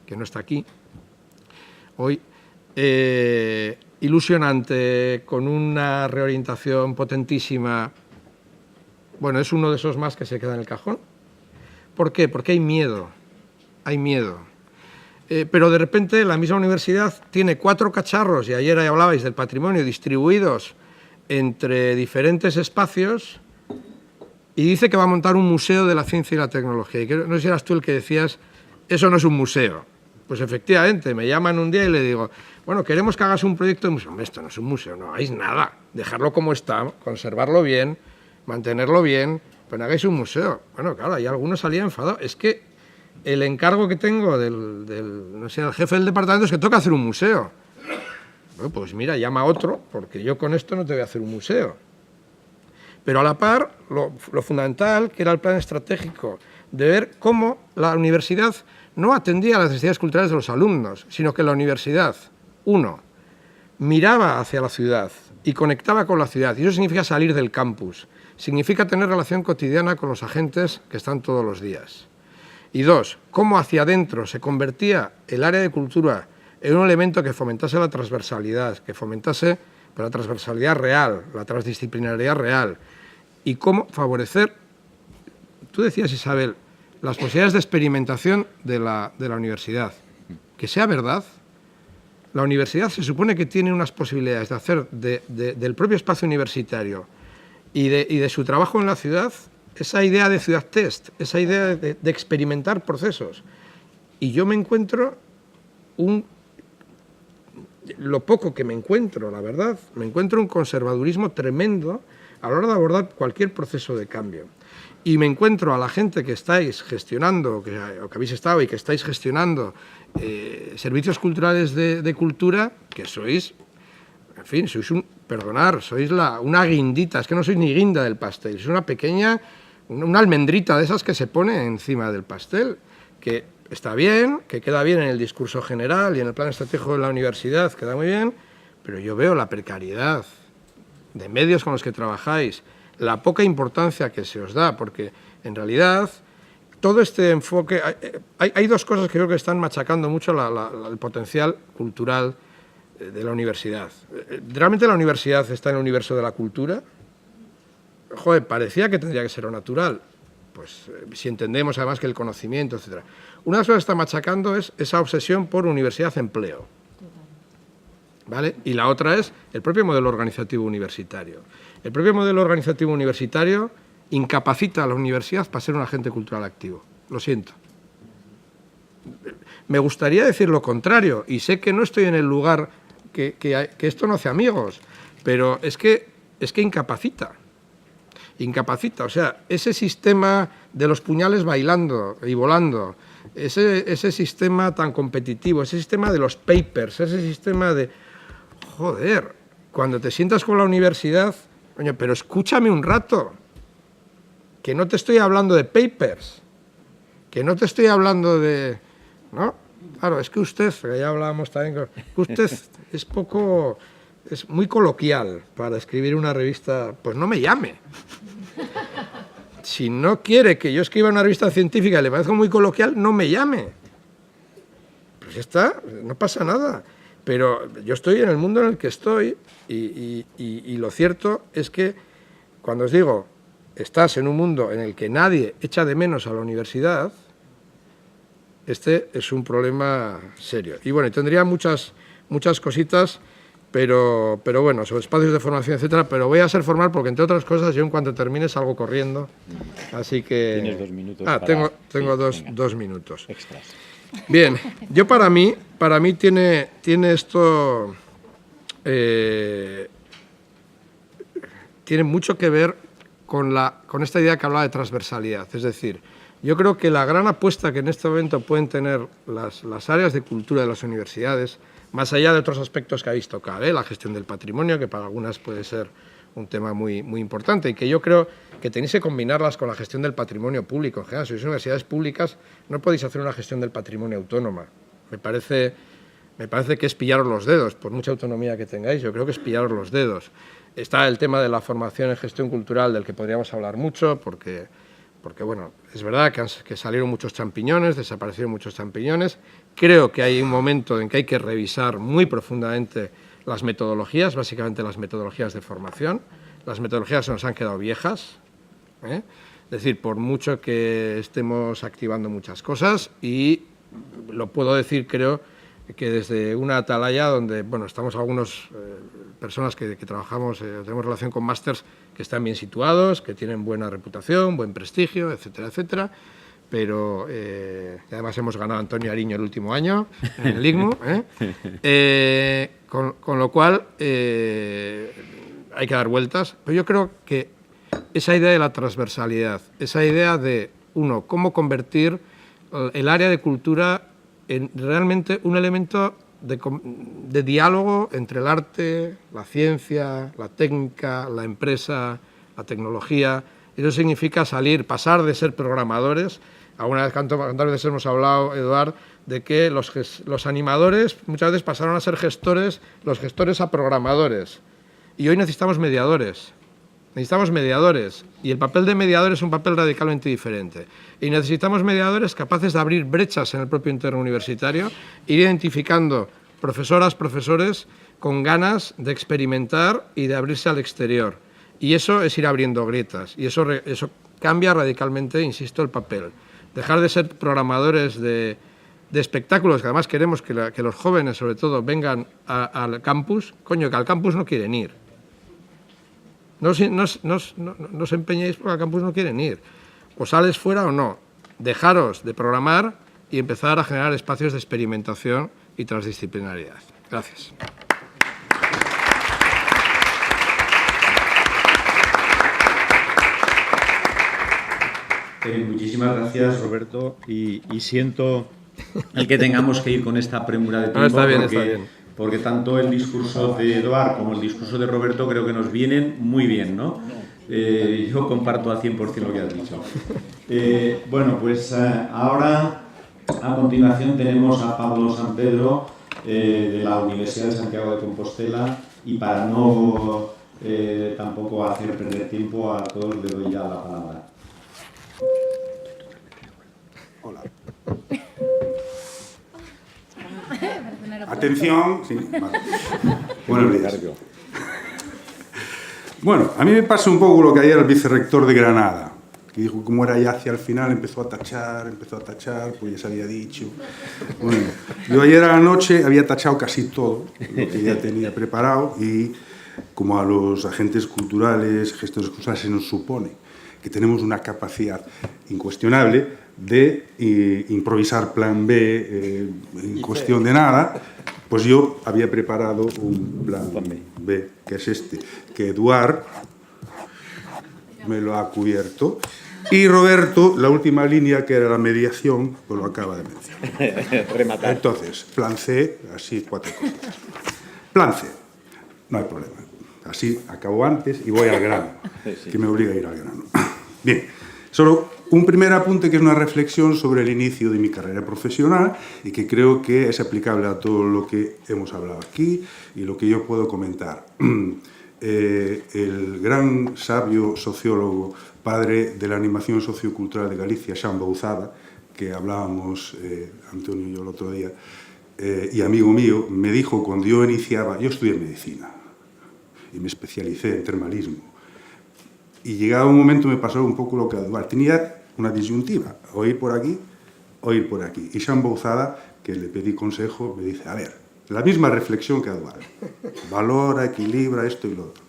Speaker 3: que no está aquí hoy, ilusionante, con una reorientación potentísima. Bueno, es uno de esos más que se queda en el cajón. ¿Por qué? Porque hay miedo. Pero de repente la misma universidad tiene 4 cacharros, y ayer hablabais del patrimonio, distribuidos entre diferentes espacios, y dice que va a montar un museo de la ciencia y la tecnología. Y no sé si eras tú el que decías, eso no es un museo. Pues efectivamente, me llaman un día y le digo, bueno, queremos que hagas un proyecto de museo. Hombre, esto no es un museo, no hagáis nada. Dejarlo como está, conservarlo bien, mantenerlo bien, pero no hagáis un museo. Bueno, claro, ahí algunos salían enfadados. Es que el encargo que tengo del jefe del departamento es que toca hacer un museo. Bueno, pues mira, llama a otro, porque yo con esto no te voy a hacer un museo. Pero a la par, lo fundamental, que era el plan estratégico, de ver cómo la universidad no atendía a las necesidades culturales de los alumnos, sino que la universidad, miraba hacia la ciudad y conectaba con la ciudad. Y eso significa salir del campus, significa tener relación cotidiana con los agentes que están todos los días. Y 2, cómo hacia adentro se convertía el área de cultura en un elemento que fomentase la transversalidad, que fomentase la transversalidad real, la transdisciplinariedad real, y cómo favorecer, tú decías, Isabel, las posibilidades de experimentación de la universidad. Que sea verdad, la universidad se supone que tiene unas posibilidades de hacer del propio espacio universitario y de su trabajo en la ciudad, esa idea de ciudad test, esa idea de experimentar procesos. Y yo me encuentro lo poco que me encuentro, la verdad, me encuentro un conservadurismo tremendo a la hora de abordar cualquier proceso de cambio. Y me encuentro a la gente que estáis gestionando, o que habéis estado y que estáis gestionando servicios culturales de cultura, que sois, en fin, sois sois una guindita, es que no sois ni guinda del pastel, sois una pequeña, una almendrita de esas que se pone encima del pastel, que está bien, que queda bien en el discurso general y en el plan estratégico de la universidad, queda muy bien, pero yo veo la precariedad de medios con los que trabajáis, la poca importancia que se os da, porque en realidad todo este enfoque... Hay 2 cosas que creo que están machacando mucho el potencial cultural de la universidad. ¿Realmente la universidad está en el universo de la cultura? Joder, parecía que tendría que ser lo natural. Pues si entendemos además que el conocimiento, etc. Una de las cosas que está machacando es esa obsesión por universidad-empleo. ¿Vale? Y la otra es el propio modelo organizativo universitario. El propio modelo organizativo universitario incapacita a la universidad para ser un agente cultural activo. Lo siento. Me gustaría decir lo contrario, y sé que no estoy en el lugar que esto no hace amigos, pero es que es que incapacita. Incapacita, o sea, ese sistema de los puñales bailando y volando, ese sistema tan competitivo, ese sistema de los papers, ese sistema de... Joder, cuando te sientas con la universidad, coño, pero escúchame un rato, que no te estoy hablando de papers, que no te estoy hablando de... ¿no? Claro, es que usted, que ya hablábamos también, que usted es muy coloquial para escribir una revista, pues no me llame. Si no quiere que yo escriba una revista científica y le parezca muy coloquial, no me llame. Pues ya está, no pasa nada. Pero yo estoy en el mundo en el que estoy y lo cierto es que cuando os digo, estás en un mundo en el que nadie echa de menos a la universidad, este es un problema serio. Y bueno, tendría muchas cositas, pero bueno, sobre espacios de formación, etcétera, pero voy a ser formal porque, entre otras cosas, yo en cuanto termine salgo corriendo, así que...
Speaker 4: Tienes 2 minutos.
Speaker 3: Tengo
Speaker 4: sí,
Speaker 3: dos minutos.
Speaker 4: Extras.
Speaker 3: Bien, yo para mí tiene esto... tiene mucho que ver con esta idea que hablaba de transversalidad, es decir, yo creo que la gran apuesta que en este momento pueden tener las áreas de cultura de las universidades, más allá de otros aspectos que habéis tocado, la gestión del patrimonio, que para algunas puede ser un tema muy, muy importante y que yo creo que tenéis que combinarlas con la gestión del patrimonio público. En general, si sois universidades públicas, no podéis hacer una gestión del patrimonio autónoma. Me parece que es pillaros los dedos, por mucha autonomía que tengáis, yo creo que es pillaros los dedos. Está el tema de la formación en gestión cultural, del que podríamos hablar mucho, porque bueno, es verdad que salieron muchos champiñones, desaparecieron muchos champiñones. Creo que hay un momento en que hay que revisar muy profundamente las metodologías, básicamente las metodologías de formación. Las metodologías se nos han quedado viejas, Es decir, por mucho que estemos activando muchas cosas, y lo puedo decir, creo, que desde una atalaya donde, bueno, estamos algunas personas que trabajamos, tenemos relación con másters que están bien situados, que tienen buena reputación, buen prestigio, etcétera, etcétera, pero además hemos ganado a Antonio Ariño el último año en el IGMU, con lo cual hay que dar vueltas, pero yo creo que esa idea de la transversalidad, esa idea de, cómo convertir el área de cultura en realmente un elemento de diálogo entre el arte, la ciencia, la técnica, la empresa, la tecnología. Eso significa pasar de ser programadores. Alguna vez, cuántas veces hemos hablado, Eduard, de que los animadores muchas veces pasaron a ser gestores, los gestores a programadores. Y hoy necesitamos mediadores. Necesitamos mediadores, y el papel de mediador es un papel radicalmente diferente. Y necesitamos mediadores capaces de abrir brechas en el propio entorno universitario, ir identificando profesoras, profesores con ganas de experimentar y de abrirse al exterior. Y eso es ir abriendo grietas, y eso cambia radicalmente, insisto, el papel. Dejar de ser programadores de espectáculos, que además queremos que los jóvenes, sobre todo, vengan al campus, coño, que al campus no quieren ir. No os empeñéis porque al campus no quieren ir. O sales fuera o no. Dejaros de programar y empezar a generar espacios de experimentación y transdisciplinariedad. Gracias.
Speaker 1: Muchísimas gracias, Roberto. Y siento el que tengamos que ir con esta premura de tiempo.
Speaker 3: Está bien.
Speaker 1: Porque tanto el discurso de Eduard como el discurso de Roberto creo que nos vienen muy bien, ¿no? Yo comparto al 100% lo que has dicho. Bueno, pues ahora, a continuación, tenemos a Pablo Sampedro, de la Universidad de Santiago de Compostela, y para no tampoco hacer perder tiempo a todos, le doy ya la palabra.
Speaker 5: Hola. Atención. Sí, vale. Buenos días. Bueno, a mí me pasa un poco lo que ayer el vicerrector de Granada, que dijo que como era ya hacia el final, empezó a tachar, pues ya se había dicho. Bueno, yo ayer a la noche había tachado casi todo lo que ya tenía preparado, y como a los agentes culturales, gestores culturales, se nos supone que tenemos una capacidad incuestionable de improvisar plan B en cuestión de nada, Pues yo había preparado un plan B, que es este, que Eduard me lo ha cubierto, y Roberto, la última línea, que era la mediación, pues lo acaba de mencionar.
Speaker 4: Rematar.
Speaker 5: Entonces, plan C, así 4 cositas. Plan C, no hay problema. Así acabo antes y voy al grano, que me obliga a ir al grano. Bien, solo un primer apunte, que es una reflexión sobre el inicio de mi carrera profesional y que creo que es aplicable a todo lo que hemos hablado aquí y lo que yo puedo comentar. El gran sabio sociólogo, padre de la animación sociocultural de Galicia, Xan Bouzada, que hablábamos Antonio y yo el otro día, y amigo mío, me dijo cuando yo iniciaba, yo estudié medicina y me especialicé en termalismo, y llegado un momento me pasó un poco lo que a Eduard, tenía una disyuntiva, o ir por aquí o ir por aquí, y Xan Bouzada, que le pedí consejo, me dice, a ver, la misma reflexión que Eduard, valora, equilibra esto y lo otro.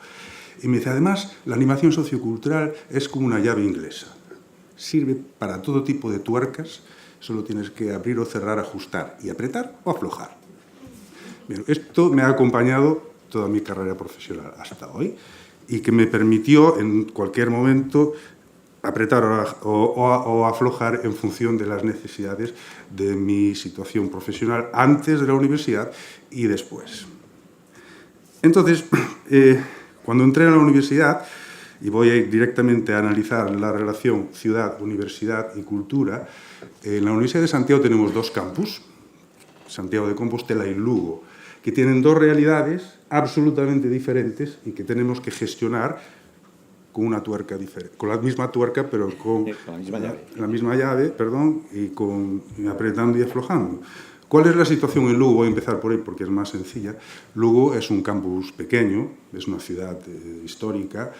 Speaker 5: Y me dice, además, la animación sociocultural es como una llave inglesa. Sirve para todo tipo de tuercas, solo tienes que abrir o cerrar, ajustar, y apretar o aflojar. Bien, esto me ha acompañado toda mi carrera profesional hasta hoy, y que me permitió en cualquier momento apretar o aflojar en función de las necesidades de mi situación profesional antes de la universidad y después. Entonces, cuando entré a la universidad, y voy a ir directamente a analizar la relación ciudad, universidad y cultura, en la Universidad de Santiago tenemos 2 campus, Santiago de Compostela y Lugo, que tienen 2 realidades absolutamente diferentes y que tenemos que gestionar con una tuerca diferente, con la misma tuerca, pero con la misma llave, perdón, y apretando y aflojando. ¿Cuál es la situación en Lugo? Voy a empezar por ahí porque es más sencilla. Lugo es un campus pequeño, es una ciudad histórica,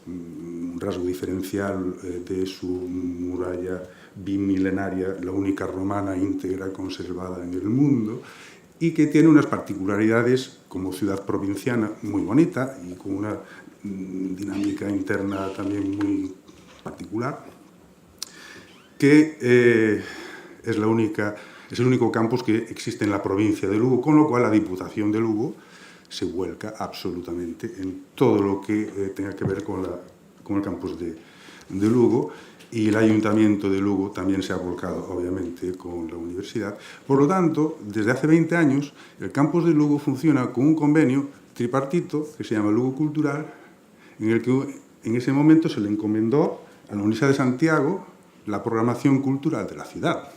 Speaker 5: un rasgo diferencial de su muralla bimilenaria, la única romana íntegra conservada en el mundo, y que tiene unas particularidades como ciudad provinciana muy bonita y con una dinámica interna también muy particular, que es el único campus que existe en la provincia de Lugo, con lo cual la Diputación de Lugo se vuelca absolutamente en todo lo que tenga que ver con el campus de Lugo, y el Ayuntamiento de Lugo también se ha volcado, obviamente, con la universidad. Por lo tanto, desde hace 20 años, el campus de Lugo funciona con un convenio tripartito que se llama Lugo Cultural, en el que en ese momento se le encomendó a la Universidad de Santiago la programación cultural de la ciudad,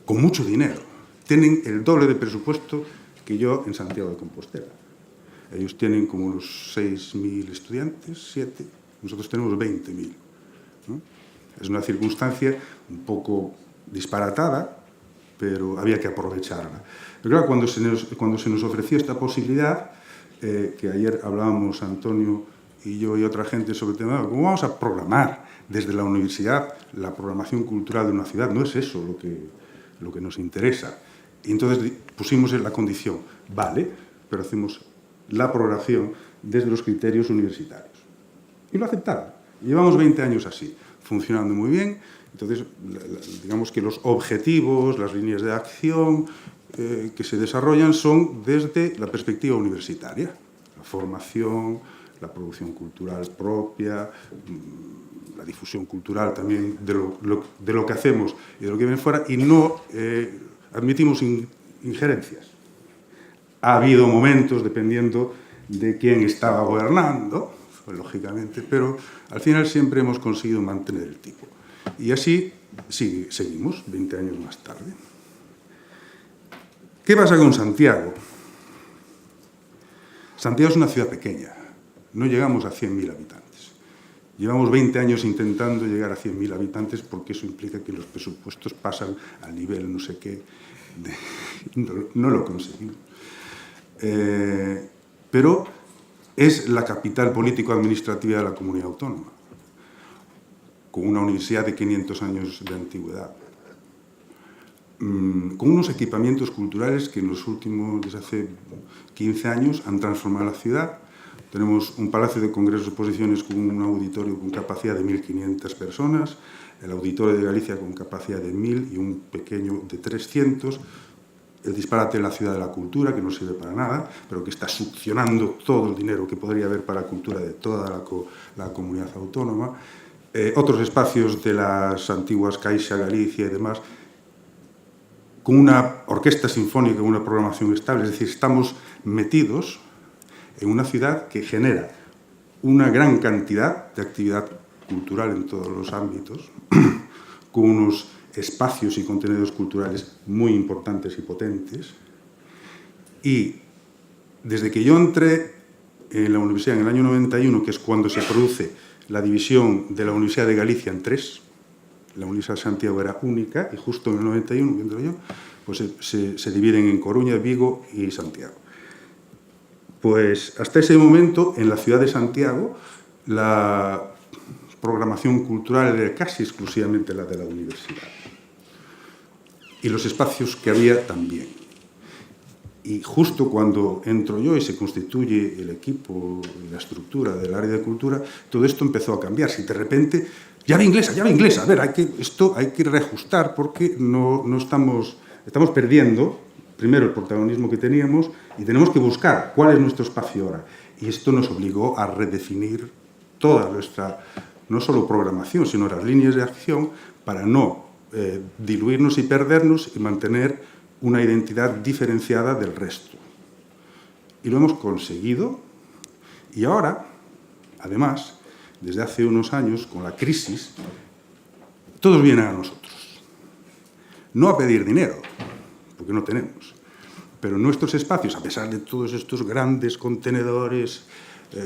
Speaker 5: con mucho dinero. Tienen el doble de presupuesto que yo en Santiago de Compostela. Ellos tienen como unos 6.000 estudiantes, 7, nosotros tenemos 20.000. ¿no? Es una circunstancia un poco disparatada, pero había que aprovecharla. Pero claro, cuando se nos ofreció esta posibilidad, que ayer hablábamos Antonio y yo y otra gente sobre el tema, ¿cómo vamos a programar desde la universidad la programación cultural de una ciudad? No es eso lo que nos interesa. Y entonces pusimos en la condición, vale, pero hacemos la programación desde los criterios universitarios. Y lo aceptaron. Llevamos 20 años así, funcionando muy bien. Entonces, digamos que los objetivos, las líneas de acción que se desarrollan son desde la perspectiva universitaria. La formación, la producción cultural propia, la difusión cultural también de lo que hacemos y de lo que viene fuera, y no admitimos injerencias. Ha habido momentos, dependiendo de quién estaba gobernando, lógicamente, pero al final siempre hemos conseguido mantener el tipo. Y así seguimos, 20 años más tarde. ¿Qué pasa con Santiago? Santiago es una ciudad pequeña, no llegamos a 100.000 habitantes. Llevamos 20 años intentando llegar a 100.000 habitantes porque eso implica que los presupuestos pasan al nivel no sé qué. No lo conseguimos. Pero es la capital político-administrativa de la comunidad autónoma, con una universidad de 500 años de antigüedad, con unos equipamientos culturales que desde hace 15 años, han transformado la ciudad. Tenemos un palacio de congresos y exposiciones con un auditorio con capacidad de 1.500 personas, el Auditorio de Galicia con capacidad de 1.000 y un pequeño de 300. el disparate en la ciudad de la cultura, que no sirve para nada, pero que está succionando todo el dinero que podría haber para la cultura de toda la comunidad autónoma. Otros espacios de las antiguas Caixa, Galicia y demás, con una orquesta sinfónica, una programación estable. Es decir, estamos metidos en una ciudad que genera una gran cantidad de actividad cultural en todos los ámbitos, con unos espacios y contenidos culturales muy importantes y potentes. Y desde que yo entré en la universidad en el año 91, que es cuando se produce la división de la Universidad de Galicia en tres, la Universidad de Santiago era única, y justo en el 91, que entro yo, pues se dividen en Coruña, Vigo y Santiago. Pues hasta ese momento, en la ciudad de Santiago, la programación cultural era casi exclusivamente la de la universidad. Y los espacios que había también. Y justo cuando entro yo y se constituye el equipo y la estructura del área de cultura, todo esto empezó a cambiar. Si de repente, llave inglesa, a ver, esto hay que reajustar porque no estamos perdiendo, primero, el protagonismo que teníamos y tenemos que buscar cuál es nuestro espacio ahora. Y esto nos obligó a redefinir toda nuestra, no solo programación, sino las líneas de acción para no diluirnos y perdernos y mantener una identidad diferenciada del resto. Y lo hemos conseguido. Y ahora, además, desde hace unos años, con la crisis, todos vienen a nosotros. No a pedir dinero, porque no tenemos. Pero nuestros espacios, a pesar de todos estos grandes contenedores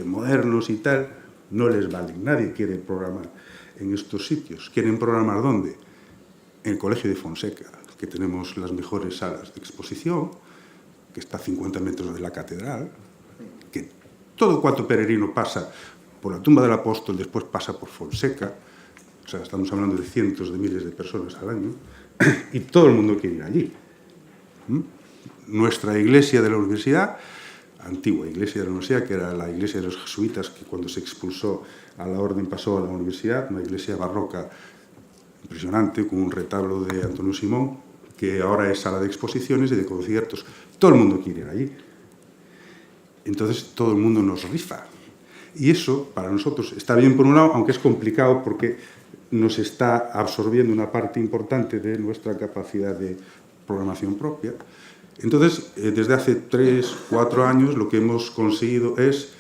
Speaker 5: modernos y tal, no les valen. Nadie quiere programar en estos sitios. ¿Quieren programar dónde? En el Colegio de Fonseca, que tenemos las mejores salas de exposición, que está a 50 metros de la catedral, que todo cuanto peregrino pasa por la tumba del apóstol, después pasa por Fonseca, o sea, estamos hablando de cientos de miles de personas al año, y todo el mundo quiere ir allí. Nuestra iglesia de la universidad, antigua iglesia de la universidad, que era la iglesia de los jesuitas, que cuando se expulsó a la orden pasó a la universidad, una iglesia barroca impresionante, con un retablo de Antonio Simón, que ahora es sala de exposiciones y de conciertos. Todo el mundo quiere ir allí. Entonces todo el mundo nos rifa. Y eso, para nosotros, está bien por un lado, aunque es complicado porque nos está absorbiendo una parte importante de nuestra capacidad de programación propia. Entonces, desde hace 3, 4 años, lo que hemos conseguido es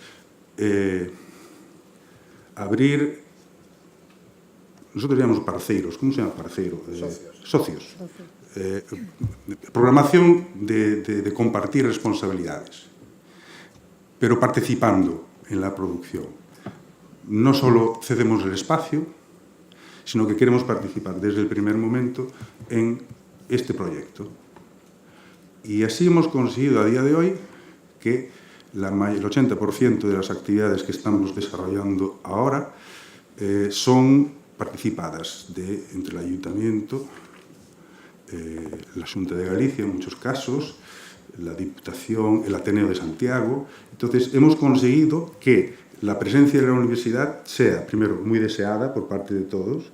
Speaker 5: abrir. Nosotros llamamos parceiros. ¿Cómo se llama parceiro? Socios. Programación de compartir responsabilidades, pero participando en la producción. No solo cedemos el espacio, sino que queremos participar desde el primer momento en este proyecto. Y así hemos conseguido a día de hoy que el 80% de las actividades que estamos desarrollando ahora son participadas entre el Ayuntamiento, la Xunta de Galicia en muchos casos, la Diputación, el Ateneo de Santiago. Entonces hemos conseguido que la presencia de la universidad sea, primero, muy deseada por parte de todos.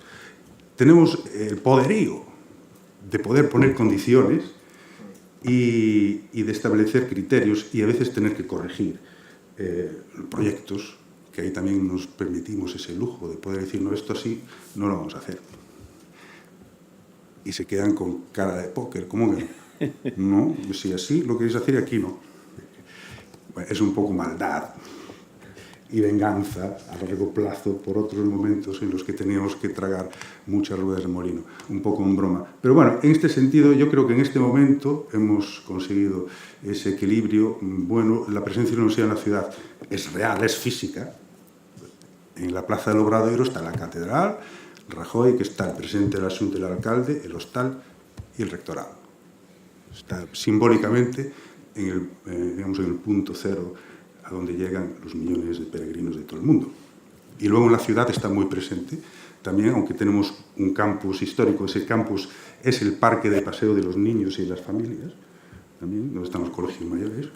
Speaker 5: Tenemos el poderío de poder poner condiciones y de establecer criterios y a veces tener que corregir proyectos, que ahí también nos permitimos ese lujo de poder decir, no, esto así no lo vamos a hacer. Y se quedan con cara de póker, ¿cómo que no? No, si así lo queréis hacer, aquí no. Bueno, es un poco maldad y venganza a largo plazo por otros momentos en los que teníamos que tragar muchas ruedas de molino, un poco en broma. Pero bueno, en este sentido yo creo que en este momento hemos conseguido ese equilibrio. Bueno, la presencia de la universidad en la ciudad es real, es física. En la Plaza del Obradoiro está la catedral, Rajoy, que está el presidente de la Xunta y el alcalde, el hostal y el rectorado. Está simbólicamente en el punto cero a donde llegan los millones de peregrinos de todo el mundo. Y luego en la ciudad está muy presente también, aunque tenemos un campus histórico. Ese campus es el parque de paseo de los niños y las familias, también, donde están los colegios mayores.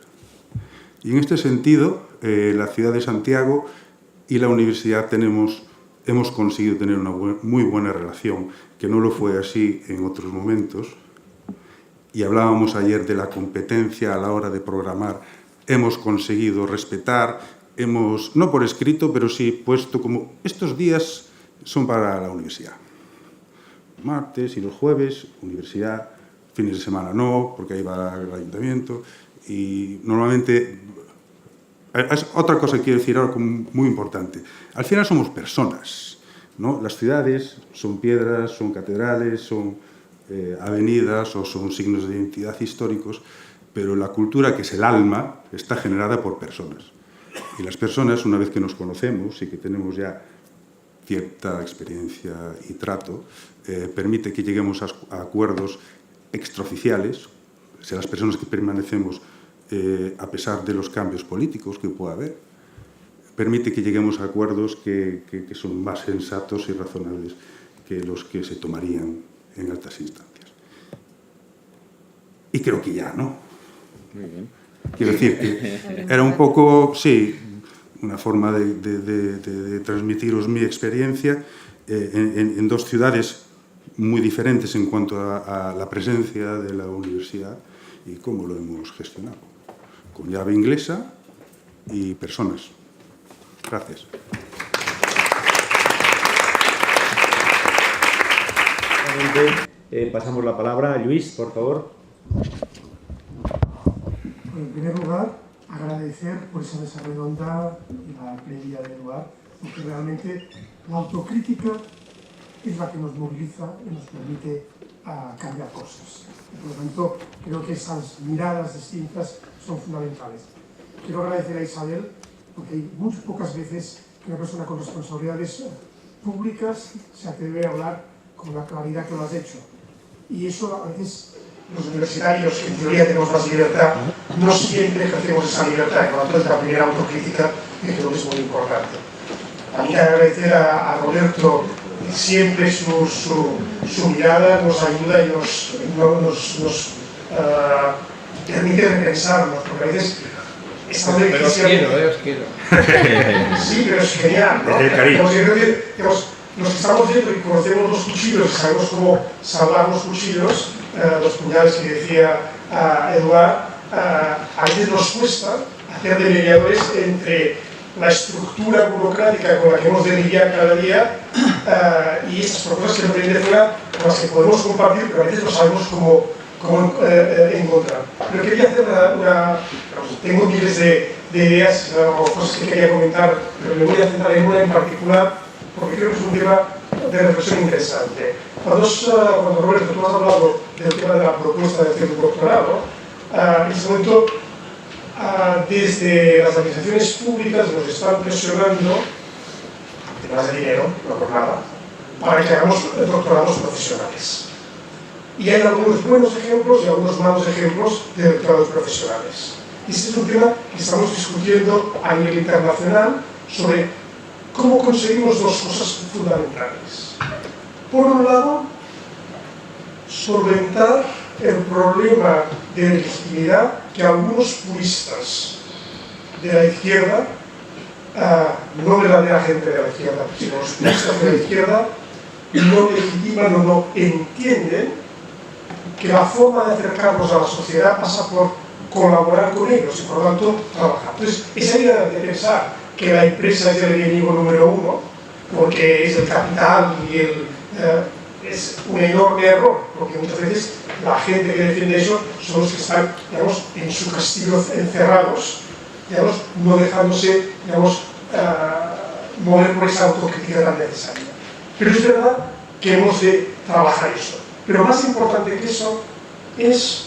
Speaker 5: Y en este sentido, la ciudad de Santiago y la universidad hemos conseguido tener una muy buena relación, que no lo fue así en otros momentos, y hablábamos ayer de la competencia a la hora de programar, hemos conseguido respetar, no por escrito, pero sí puesto como estos días son para la universidad. Martes y los jueves, universidad, fines de semana no, porque ahí va el ayuntamiento. Y normalmente, es otra cosa que quiero decir ahora como muy importante, al final somos personas, ¿no? Las ciudades son piedras, son catedrales, son avenidas o son signos de identidad históricos, pero la cultura, que es el alma, está generada por personas. Y las personas, una vez que nos conocemos y que tenemos ya cierta experiencia y trato, permite que lleguemos a acuerdos extraoficiales, o sea, las personas que permanecemos a pesar de los cambios políticos que pueda haber, permite que lleguemos a acuerdos que son más sensatos y razonables que los que se tomarían en altas instancias. Y creo que ya, ¿no?
Speaker 4: Muy bien.
Speaker 5: Quiero decir que era un poco, sí, una forma de transmitiros mi experiencia en dos ciudades muy diferentes en cuanto a la presencia de la universidad y cómo lo hemos gestionado, con llave inglesa y personas. Gracias.
Speaker 1: Pasamos la palabra a Luis, por favor.
Speaker 6: En primer lugar, agradecer por esa mesa redonda y la previa de Eduard, porque realmente la autocrítica es la que nos moviliza y nos permite cambiar cosas. Por lo tanto, creo que esas miradas distintas son fundamentales. Quiero agradecer a Isabel, porque hay muy pocas veces que una persona con responsabilidades públicas se atreve a hablar con la claridad que lo has hecho. Y eso a veces los universitarios, que en teoría tenemos más libertad, no siempre ejercemos esa libertad. Y por lo tanto, es la primera autocrítica que creo que es muy importante. También agradecer a Roberto siempre su mirada, nos ayuda y nos permite repensarnos, porque a veces estamos en
Speaker 3: Os quiero.
Speaker 6: Sí, pero es genial, ¿no? Los que estamos dentro y conocemos los cuchillos y sabemos cómo salvar los cuchillos, los puñales que decía Eduard, a veces nos cuesta hacer de mediadores entre la estructura burocrática con la que hemos de lidiar cada día y estas propuestas que nos vienen de fuera, con las que podemos compartir, pero a veces no sabemos cómo encontrar. Pero quería hacer tengo miles de ideas o cosas que quería comentar, pero me voy a centrar en una en particular, porque creo que es un tema de reflexión interesante. Cuando Roberto, tú has hablado del tema de la propuesta de hacer un doctorado, en este momento, desde las administraciones públicas nos están presionando, además de dinero, no por nada, para que hagamos doctorados profesionales. Y hay algunos buenos ejemplos y algunos malos ejemplos de doctorados profesionales. Y este es un tema que estamos discutiendo a nivel internacional sobre cómo conseguimos dos cosas fundamentales. Por un lado, solventar el problema de legitimidad que algunos puristas de la izquierda, no de la gente de la izquierda, sino los puristas de la izquierda, no legitiman o no entienden que la forma de acercarnos a la sociedad pasa por colaborar con ellos y por lo tanto trabajar. Entonces, esa idea de pensar que la empresa es el enemigo número uno, porque es el capital y es un enorme error, porque muchas veces la gente que defiende eso son los que están, digamos, en su castillo encerrados, digamos, no dejándose, digamos, mover por esa autocrítica tan necesaria. Pero es verdad que hemos de trabajar eso. Pero más importante que eso es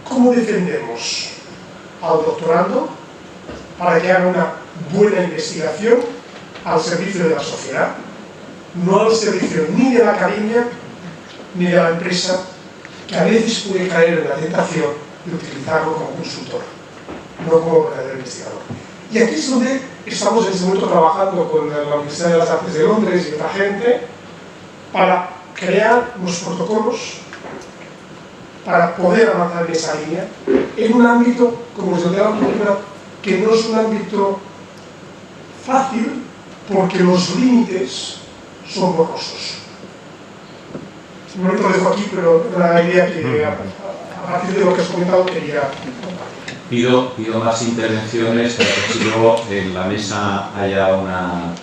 Speaker 6: cómo defendemos al doctorando para que haga una buena investigación al servicio de la sociedad, no al servicio ni de la academia ni de la empresa, que a veces puede caer en la tentación de utilizarlo como consultor, no como verdadero investigador. Y aquí es donde estamos en este momento trabajando con la Universidad de las Artes de Londres y otra gente para crear unos protocolos para poder avanzar en esa línea en un ámbito, como os decía, que no es un ámbito fácil porque los límites son borrosos. de momento lo dejo aquí, pero la idea que a partir de lo que has comentado quería...
Speaker 1: Pido más intervenciones para que si luego en la mesa haya una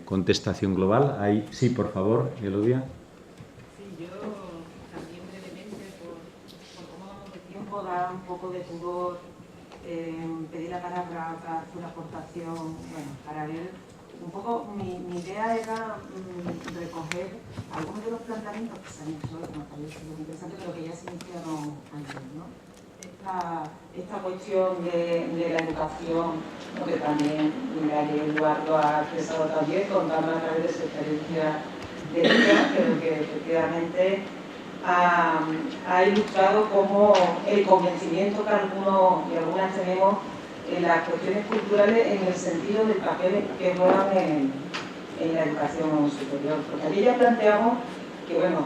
Speaker 1: contestación global. Ahí, sí, por favor, Elodia.
Speaker 4: Sí, yo también brevemente, por cómo vamos de tiempo, da un poco de pudor pedir la palabra para hacer una aportación, bueno, para ver un poco, mi idea era recoger algunos de los planteamientos que se han hecho, que me parece muy interesante, pero que ya se iniciaron antes, ¿no? Esta cuestión de la educación, ¿no? Que también Eduardo ha expresado también, contando a través de su experiencia de vida, pero que efectivamente ha ilustrado cómo el convencimiento que algunos y algunas tenemos en las cuestiones culturales en el sentido del papel que juegan en la educación superior. Porque allí ya planteamos que, bueno,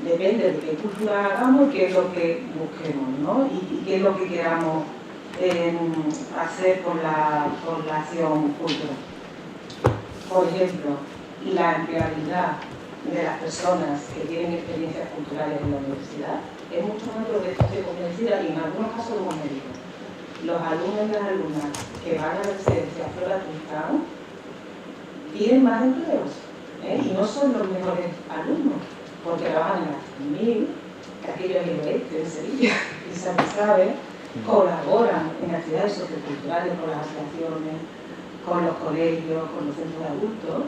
Speaker 4: depende de qué cultura hagamos y qué es lo que busquemos, ¿no? Y qué es lo que queramos hacer con la acción cultural. Por ejemplo, la empleabilidad de las personas que tienen experiencias culturales en la universidad es mucho más de lo que estoy convencida, y en algunos casos lo hemos medido. Los alumnos y las alumnas que van a la residencia Flora Tristán tienen más empleos, y no son los mejores alumnos, porque trabajan en la 3000, que aquello es el oeste en Sevilla, y se sabe, colaboran en actividades socioculturales con las asociaciones, con los colegios, con los centros de adultos,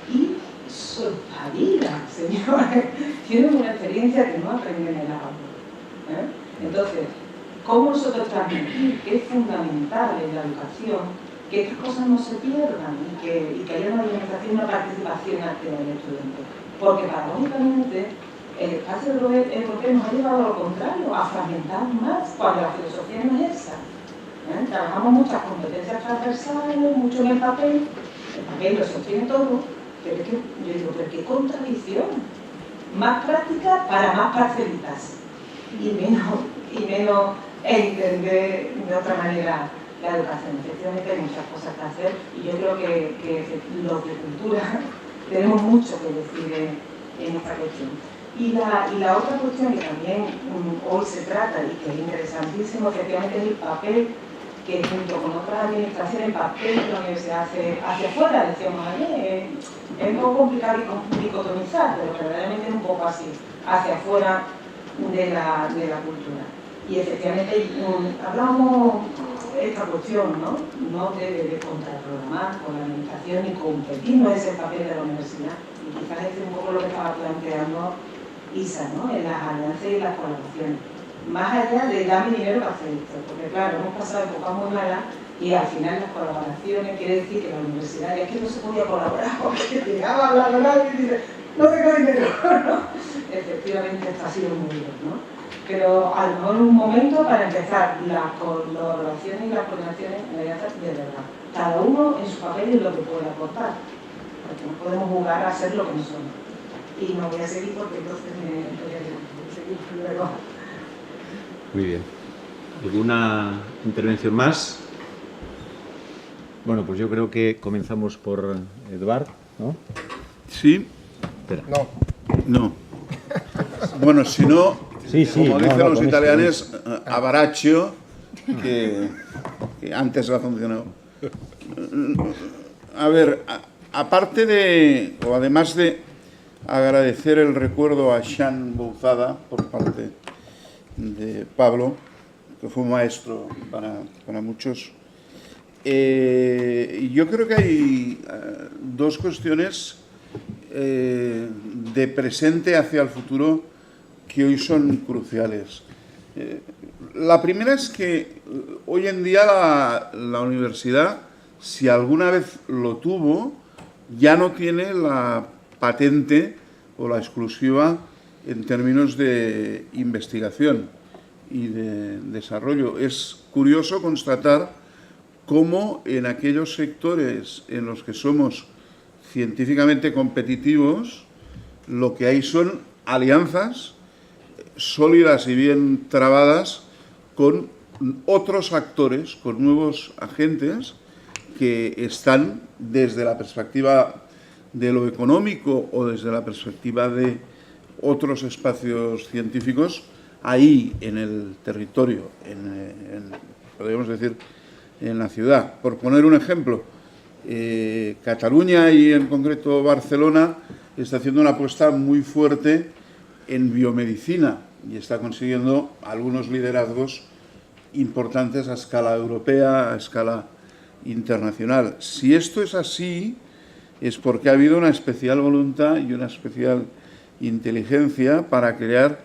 Speaker 4: y se espabilan, señores, tienen una experiencia que no aprenden en el aula. Entonces, ¿cómo nosotros transmitir que es fundamental en la educación que estas cosas no se pierdan y que haya una organización, una participación activa del estudiante? Porque paradójicamente el espacio europeo nos ha llevado a lo contrario, a fragmentar más cuando la filosofía no es esa. Trabajamos muchas competencias transversales, mucho en el papel lo sostiene todo, pero es que yo digo, pero qué contradicción. Más práctica para más parcelitas y menos entender de otra manera la educación. Efectivamente hay muchas cosas que hacer y yo creo que los de cultura tenemos mucho que decir en esta cuestión. Y la otra cuestión que también hoy se trata y que es interesantísimo, efectivamente, es el papel que junto con otras administraciones, el papel que la universidad hace hacia afuera, decíamos ayer. Es un poco complicado dicotomizar, pero verdaderamente es un poco así, hacia afuera de la cultura. Y efectivamente hablamos de esta cuestión, ¿no? No debe de contraprogramar con la administración ni competir, no es el papel de la universidad. Y quizás es un poco lo que estaba planteando Isa, ¿no? En las alianzas y las colaboraciones. Más allá de darme dinero para hacer esto, porque claro, hemos pasado épocas muy malas y al final las colaboraciones quiere decir que la universidad es que no se podía colaborar porque llegaba a hablar con nadie y dice, no tengo dinero, ¿no? Efectivamente esto ha sido muy duro, ¿no? Pero a lo mejor un momento para empezar las colaboraciones y las coordinaciones inmediatas de verdad. Cada uno en su papel y lo que puede aportar, porque no podemos jugar a ser lo que no somos. Y no voy a seguir porque entonces me voy a seguir luego.
Speaker 1: Muy bien. ¿Alguna intervención más? Bueno, pues yo creo que comenzamos por Eduard, ¿no?
Speaker 5: Sí.
Speaker 1: Espera.
Speaker 5: No. Bueno, si no, como dicen los italianos, abaraccio, que antes ha funcionado. A ver, aparte de, o además de agradecer el recuerdo a Xan Bouzada por parte de Pablo, que fue un maestro para muchos, yo creo que hay dos cuestiones de presente hacia el futuro que hoy son cruciales. La primera es que hoy en día la universidad, si alguna vez lo tuvo, ya no tiene la patente o la exclusiva en términos de investigación y de desarrollo. Es curioso constatar cómo en aquellos sectores en los que somos científicamente competitivos, lo que hay son alianzas sólidas y bien trabadas con otros actores, con nuevos agentes que están desde la perspectiva de lo económico o desde la perspectiva de
Speaker 7: otros espacios científicos ahí en el territorio, podríamos decir, en la ciudad. Por poner un ejemplo, Cataluña y en concreto Barcelona está haciendo una apuesta muy fuerte en biomedicina y está consiguiendo algunos liderazgos importantes a escala europea, a escala internacional. Si esto es así, es porque ha habido una especial voluntad y una especial inteligencia para crear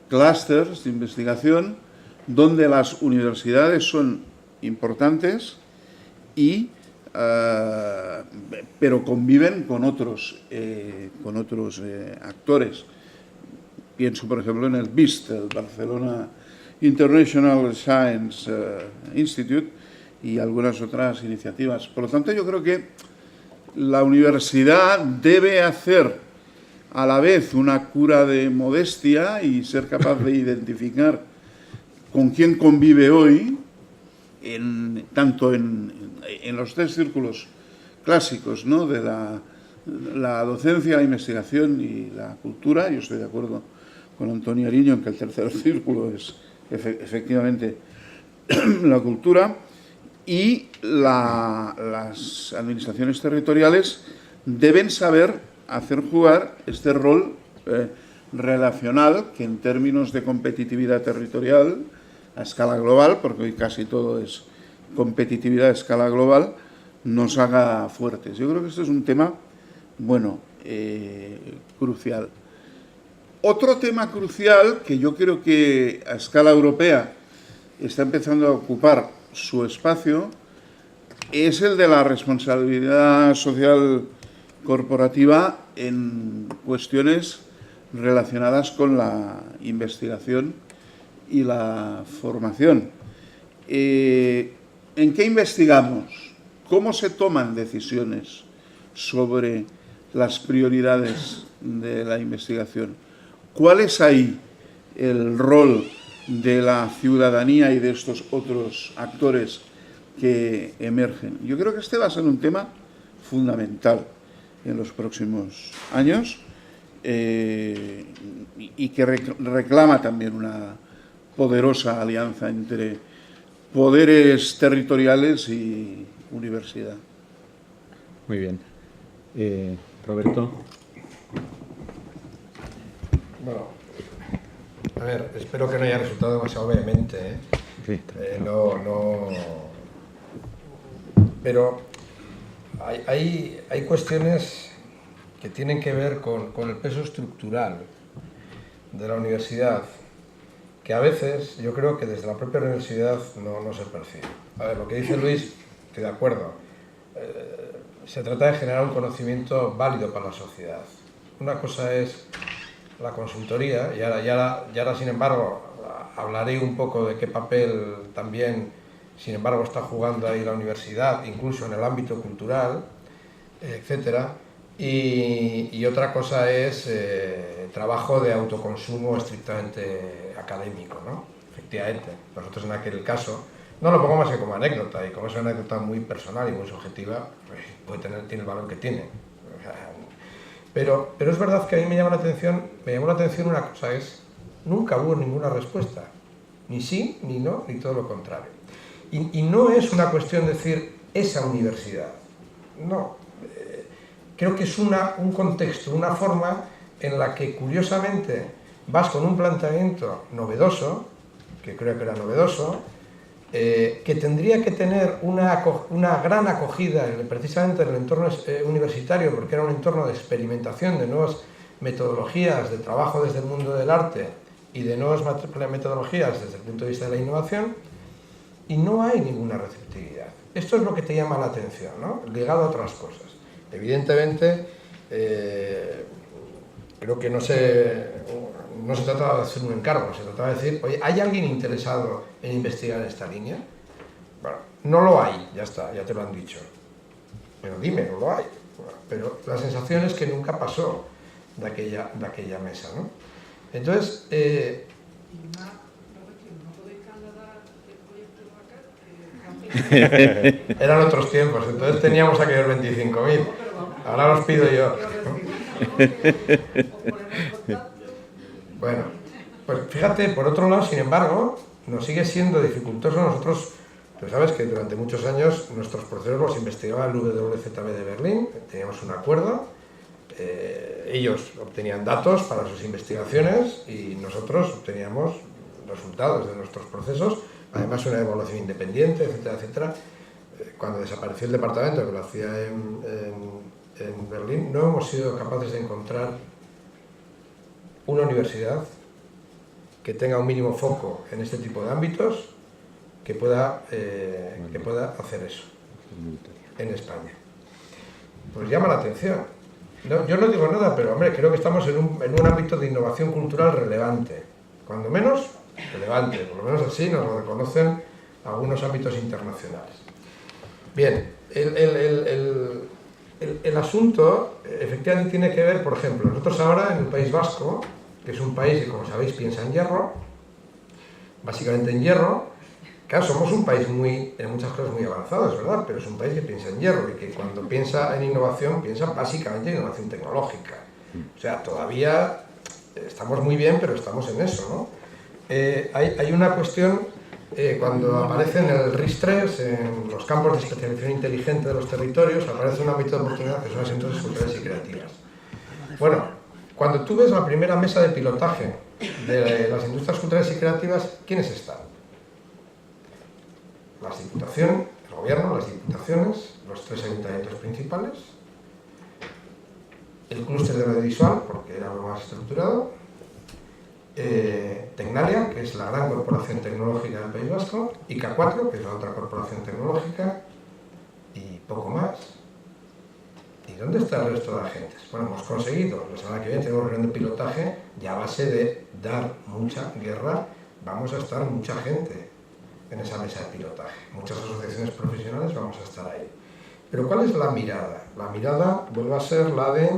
Speaker 7: clústeres de investigación donde las universidades son importantes y pero conviven con otros actores. Pienso, por ejemplo, en el BIST, el Barcelona International Science Institute, y algunas otras iniciativas. Por lo tanto, yo creo que la universidad debe hacer a la vez una cura de modestia y ser capaz de identificar con quién convive hoy, tanto en los tres círculos clásicos, ¿no?, de la docencia, la investigación y la cultura. Yo estoy de acuerdo con Antonio Ariño en que el tercer círculo es efectivamente la cultura, y las administraciones territoriales deben saber hacer jugar este rol relacional que en términos de competitividad territorial a escala global, porque hoy casi todo es competitividad a escala global, nos haga fuertes. Yo creo que esto es un tema, bueno, crucial. Otro tema crucial que yo creo que a escala europea está empezando a ocupar su espacio es el de la responsabilidad social corporativa en cuestiones relacionadas con la investigación y la formación. ¿En qué investigamos? ¿Cómo se toman decisiones sobre las prioridades de la investigación? ¿Cuál es ahí el rol de la ciudadanía y de estos otros actores que emergen? Yo creo que este va a ser un tema fundamental en los próximos años y que reclama también una poderosa alianza entre poderes territoriales y universidad.
Speaker 1: Muy bien. Roberto.
Speaker 3: Bueno, a ver, espero que no haya resultado demasiado vehemente, ¿eh?
Speaker 1: Sí,
Speaker 3: pero hay cuestiones que tienen que ver con el peso estructural de la universidad, que a veces yo creo que desde la propia universidad no se percibe. A ver, lo que dice Luis, estoy de acuerdo. Se trata de generar un conocimiento válido para la sociedad. Una cosa es la consultoría, y ahora sin embargo hablaré un poco de qué papel también, sin embargo, está jugando ahí la universidad, incluso en el ámbito cultural, etcétera. Y otra cosa es trabajo de autoconsumo estrictamente académico, ¿no? Efectivamente, nosotros en aquel caso, no lo pongo más que como anécdota, y como es una anécdota muy personal y muy subjetiva, pues tiene el valor que tiene. Pero es verdad que a mí me llamó la atención una cosa, es nunca hubo ninguna respuesta, ni sí, ni no, ni todo lo contrario. Y no es una cuestión de decir esa universidad, no. Creo que es un contexto, una forma en la que curiosamente vas con un planteamiento novedoso, que creo que era novedoso, que tendría que tener una gran acogida precisamente en el entorno universitario, porque era un entorno de experimentación de nuevas metodologías de trabajo desde el mundo del arte y de nuevas metodologías desde el punto de vista de la innovación, y no hay ninguna receptividad. Esto es lo que te llama la atención, ¿no? Ligado a otras cosas. Evidentemente, creo que no se trataba de hacer un encargo, se trataba de decir, oye, ¿hay alguien interesado en investigar en esta línea? Bueno, no lo hay, ya está, ya te lo han dicho. Pero dime, no lo hay. Bueno, pero la sensación es que nunca pasó de aquella mesa, ¿no? Entonces, eran otros tiempos, entonces teníamos aquellos 25.000. Ahora los pido yo. Bueno, pues fíjate, por otro lado, sin embargo, nos sigue siendo dificultoso a nosotros. Tú sabes que durante muchos años nuestros procesos los investigaba el WZB de Berlín, teníamos un acuerdo, ellos obtenían datos para sus investigaciones y nosotros obteníamos resultados de nuestros procesos, además una evaluación independiente, etcétera, etcétera. Cuando desapareció el departamento que lo hacía en Berlín, no hemos sido capaces de encontrar una universidad que tenga un mínimo foco en este tipo de ámbitos que pueda hacer eso en España. Pues llama la atención. No, yo no digo nada, pero hombre, creo que estamos en un ámbito de innovación cultural relevante, cuando menos relevante, por lo menos así nos lo reconocen algunos ámbitos internacionales. Bien, el asunto efectivamente tiene que ver, por ejemplo, nosotros ahora en el País Vasco, que es un país que, como sabéis, piensa en hierro, básicamente en hierro. Claro, somos un país en muchas cosas muy avanzado, es verdad, pero es un país que piensa en hierro y que cuando piensa en innovación, piensa básicamente en innovación tecnológica. O sea, todavía estamos muy bien, pero estamos en eso, ¿no? Hay una cuestión, cuando aparece en el RIS3, en los campos de especialización inteligente de los territorios, aparece un ámbito de oportunidad que son las industrias culturales y creativas. Bueno, cuando tú ves la primera mesa de pilotaje de las industrias culturales y creativas, ¿quiénes están? Las diputaciones, el gobierno, las diputaciones, los 3 ayuntamientos principales, el clúster de audiovisual, porque era lo más estructurado, Tecnalia, que es la gran corporación tecnológica del País Vasco, y K4, que es la otra corporación tecnológica, y poco más. ¿Y dónde está el resto de agentes? Bueno, hemos conseguido, la semana que viene tenemos reunión de pilotaje, y a base de dar mucha guerra, vamos a estar mucha gente en esa mesa de pilotaje. Muchas asociaciones profesionales vamos a estar ahí. Pero ¿cuál es la mirada? La mirada vuelve a ser la de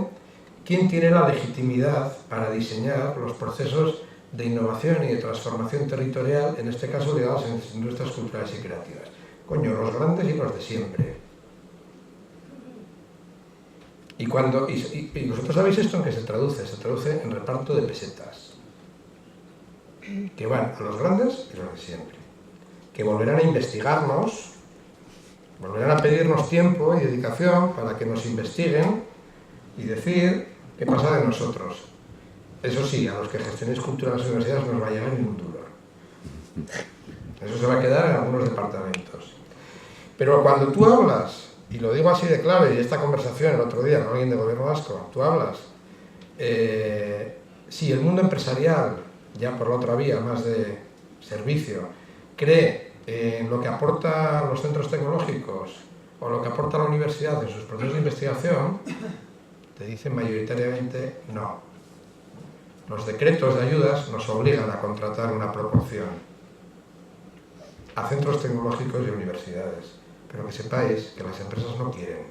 Speaker 3: quién tiene la legitimidad para diseñar los procesos de innovación y de transformación territorial, en este caso ligados a las industrias culturales y creativas. Coño, los grandes y los de siempre. Y vosotros sabéis esto en qué se traduce en reparto de pesetas, que van a los grandes y los de siempre, que volverán a investigarnos, volverán a pedirnos tiempo y dedicación para que nos investiguen y decir qué pasa de nosotros. Eso sí, a los que gestionéis cultura en las universidades no os va a llegar ni un duro. Eso se va a quedar en algunos departamentos. Pero cuando tú hablas, y lo digo así de clave, y esta conversación el otro día con alguien del Gobierno vasco, tú hablas, si el mundo empresarial, ya por la otra vía, más de servicio, cree en lo que aporta los centros tecnológicos o lo que aporta la universidad en sus procesos de investigación, te dicen mayoritariamente no. Los decretos de ayudas nos obligan a contratar una proporción a centros tecnológicos y universidades. Pero que sepáis que las empresas no quieren.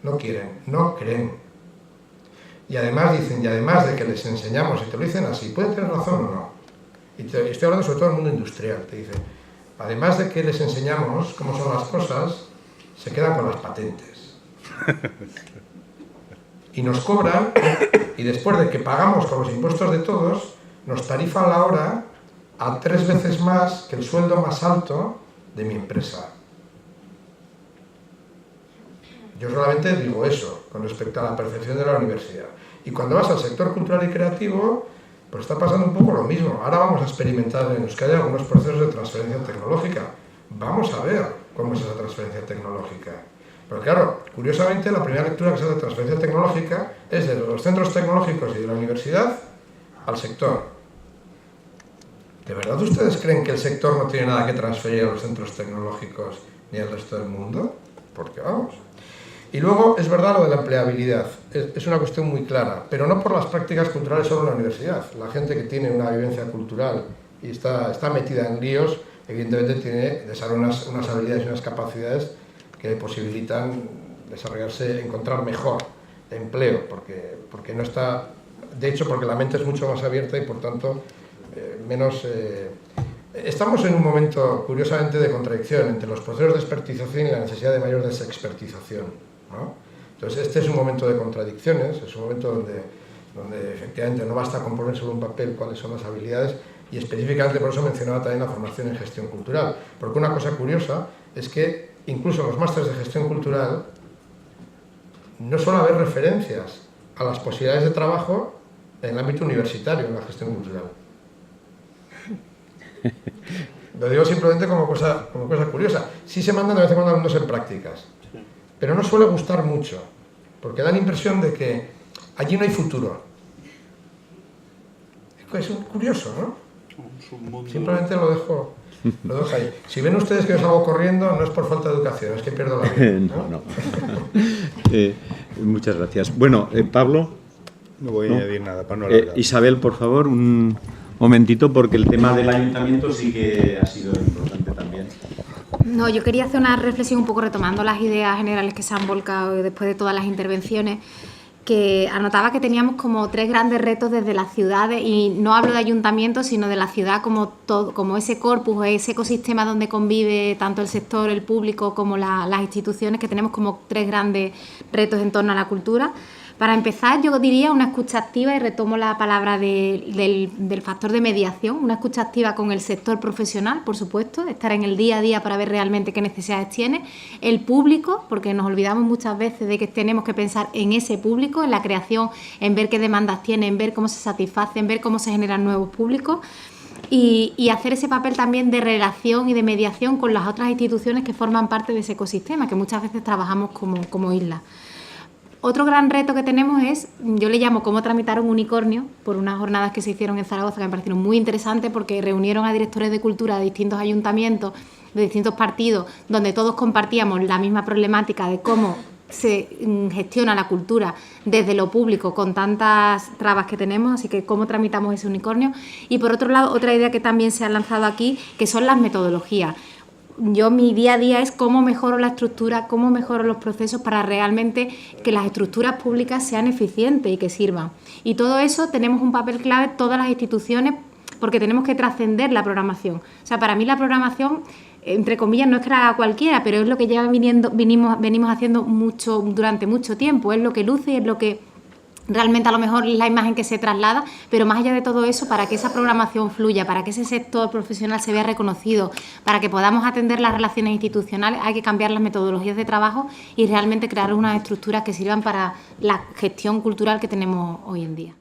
Speaker 3: No quieren, no creen. Y además dicen, y además de que les enseñamos, y te lo dicen así, pueden tener razón o no. Y estoy hablando sobre todo del mundo industrial, te dicen, además de que les enseñamos cómo son las cosas, se quedan con las patentes. Y nos cobran, y después de que pagamos con los impuestos de todos, nos tarifan la hora a 3 veces más que el sueldo más alto de mi empresa. Yo solamente digo eso con respecto a la percepción de la universidad. Y cuando vas al sector cultural y creativo, pues está pasando un poco lo mismo. Ahora vamos a experimentar en Euskadi algunos procesos de transferencia tecnológica. Vamos a ver cómo es esa transferencia tecnológica. Pero claro, curiosamente, la primera lectura que se hace de transferencia tecnológica es de los centros tecnológicos y de la universidad al sector. ¿De verdad ustedes creen que el sector no tiene nada que transferir a los centros tecnológicos ni al resto del mundo? Porque vamos. Y luego, es verdad lo de la empleabilidad, es una cuestión muy clara, pero no por las prácticas culturales solo en la universidad. La gente que tiene una vivencia cultural y está metida en líos, evidentemente tiene unas habilidades y unas capacidades que le posibilitan desarrollarse, encontrar mejor empleo, porque no está, de hecho, porque la mente es mucho más abierta y por tanto menos... Estamos en un momento, curiosamente, de contradicción entre los procesos de expertización y la necesidad de mayor desexpertización, ¿no? Entonces, este es un momento de contradicciones, es un momento donde donde efectivamente no basta con poner sobre un papel cuáles son las habilidades, y específicamente por eso mencionaba también la formación en gestión cultural, porque una cosa curiosa es que incluso en los másteres de gestión cultural no suele haber referencias a las posibilidades de trabajo en el ámbito universitario en la gestión cultural. Lo digo simplemente como cosa curiosa. Sí se mandan de vez en cuando alumnos en prácticas, pero no suele gustar mucho, porque da la impresión de que allí no hay futuro. Es curioso, ¿no? Simplemente lo dejo ahí. Si ven ustedes que yo salgo corriendo, no es por falta de educación, es que pierdo la vida, ¿no?
Speaker 1: No. Muchas gracias. Bueno, Pablo.
Speaker 8: No voy a añadir nada para no alargar.
Speaker 1: Isabel, por favor, un momentito, porque el tema del ayuntamiento sí que ha sido importante también.
Speaker 2: No, yo quería hacer una reflexión un poco retomando las ideas generales que se han volcado después de todas las intervenciones, que anotaba que teníamos como 3 grandes retos desde las ciudades, y no hablo de ayuntamientos, sino de la ciudad como todo, como ese corpus, ese ecosistema donde convive tanto el sector, el público, como las instituciones, que tenemos como 3 grandes retos en torno a la cultura. Para empezar, yo diría una escucha activa, y retomo la palabra del factor de mediación, una escucha activa con el sector profesional, por supuesto, estar en el día a día para ver realmente qué necesidades tiene, el público, porque nos olvidamos muchas veces de que tenemos que pensar en ese público, en la creación, en ver qué demandas tiene, en ver cómo se satisface, en ver cómo se generan nuevos públicos, y hacer ese papel también de relación y de mediación con las otras instituciones que forman parte de ese ecosistema, que muchas veces trabajamos como isla. Otro gran reto que tenemos es, yo le llamo cómo tramitar un unicornio, por unas jornadas que se hicieron en Zaragoza que me parecieron muy interesantes, porque reunieron a directores de cultura de distintos ayuntamientos, de distintos partidos, donde todos compartíamos la misma problemática de cómo se gestiona la cultura desde lo público con tantas trabas que tenemos, así que cómo tramitamos ese unicornio. Y por otro lado, otra idea que también se ha lanzado aquí, que son las metodologías. Mi día a día es cómo mejoro la estructura, cómo mejoro los procesos para realmente que las estructuras públicas sean eficientes y que sirvan. Y todo eso tenemos un papel clave todas las instituciones, porque tenemos que trascender la programación. O sea, para mí la programación, entre comillas, no es que la haga cualquiera, pero es lo que ya venimos haciendo durante mucho tiempo, es lo que luce y es lo que realmente a lo mejor es la imagen que se traslada, pero más allá de todo eso, para que esa programación fluya, para que ese sector profesional se vea reconocido, para que podamos atender las relaciones institucionales, hay que cambiar las metodologías de trabajo y realmente crear unas estructuras que sirvan para la gestión cultural que tenemos hoy en día.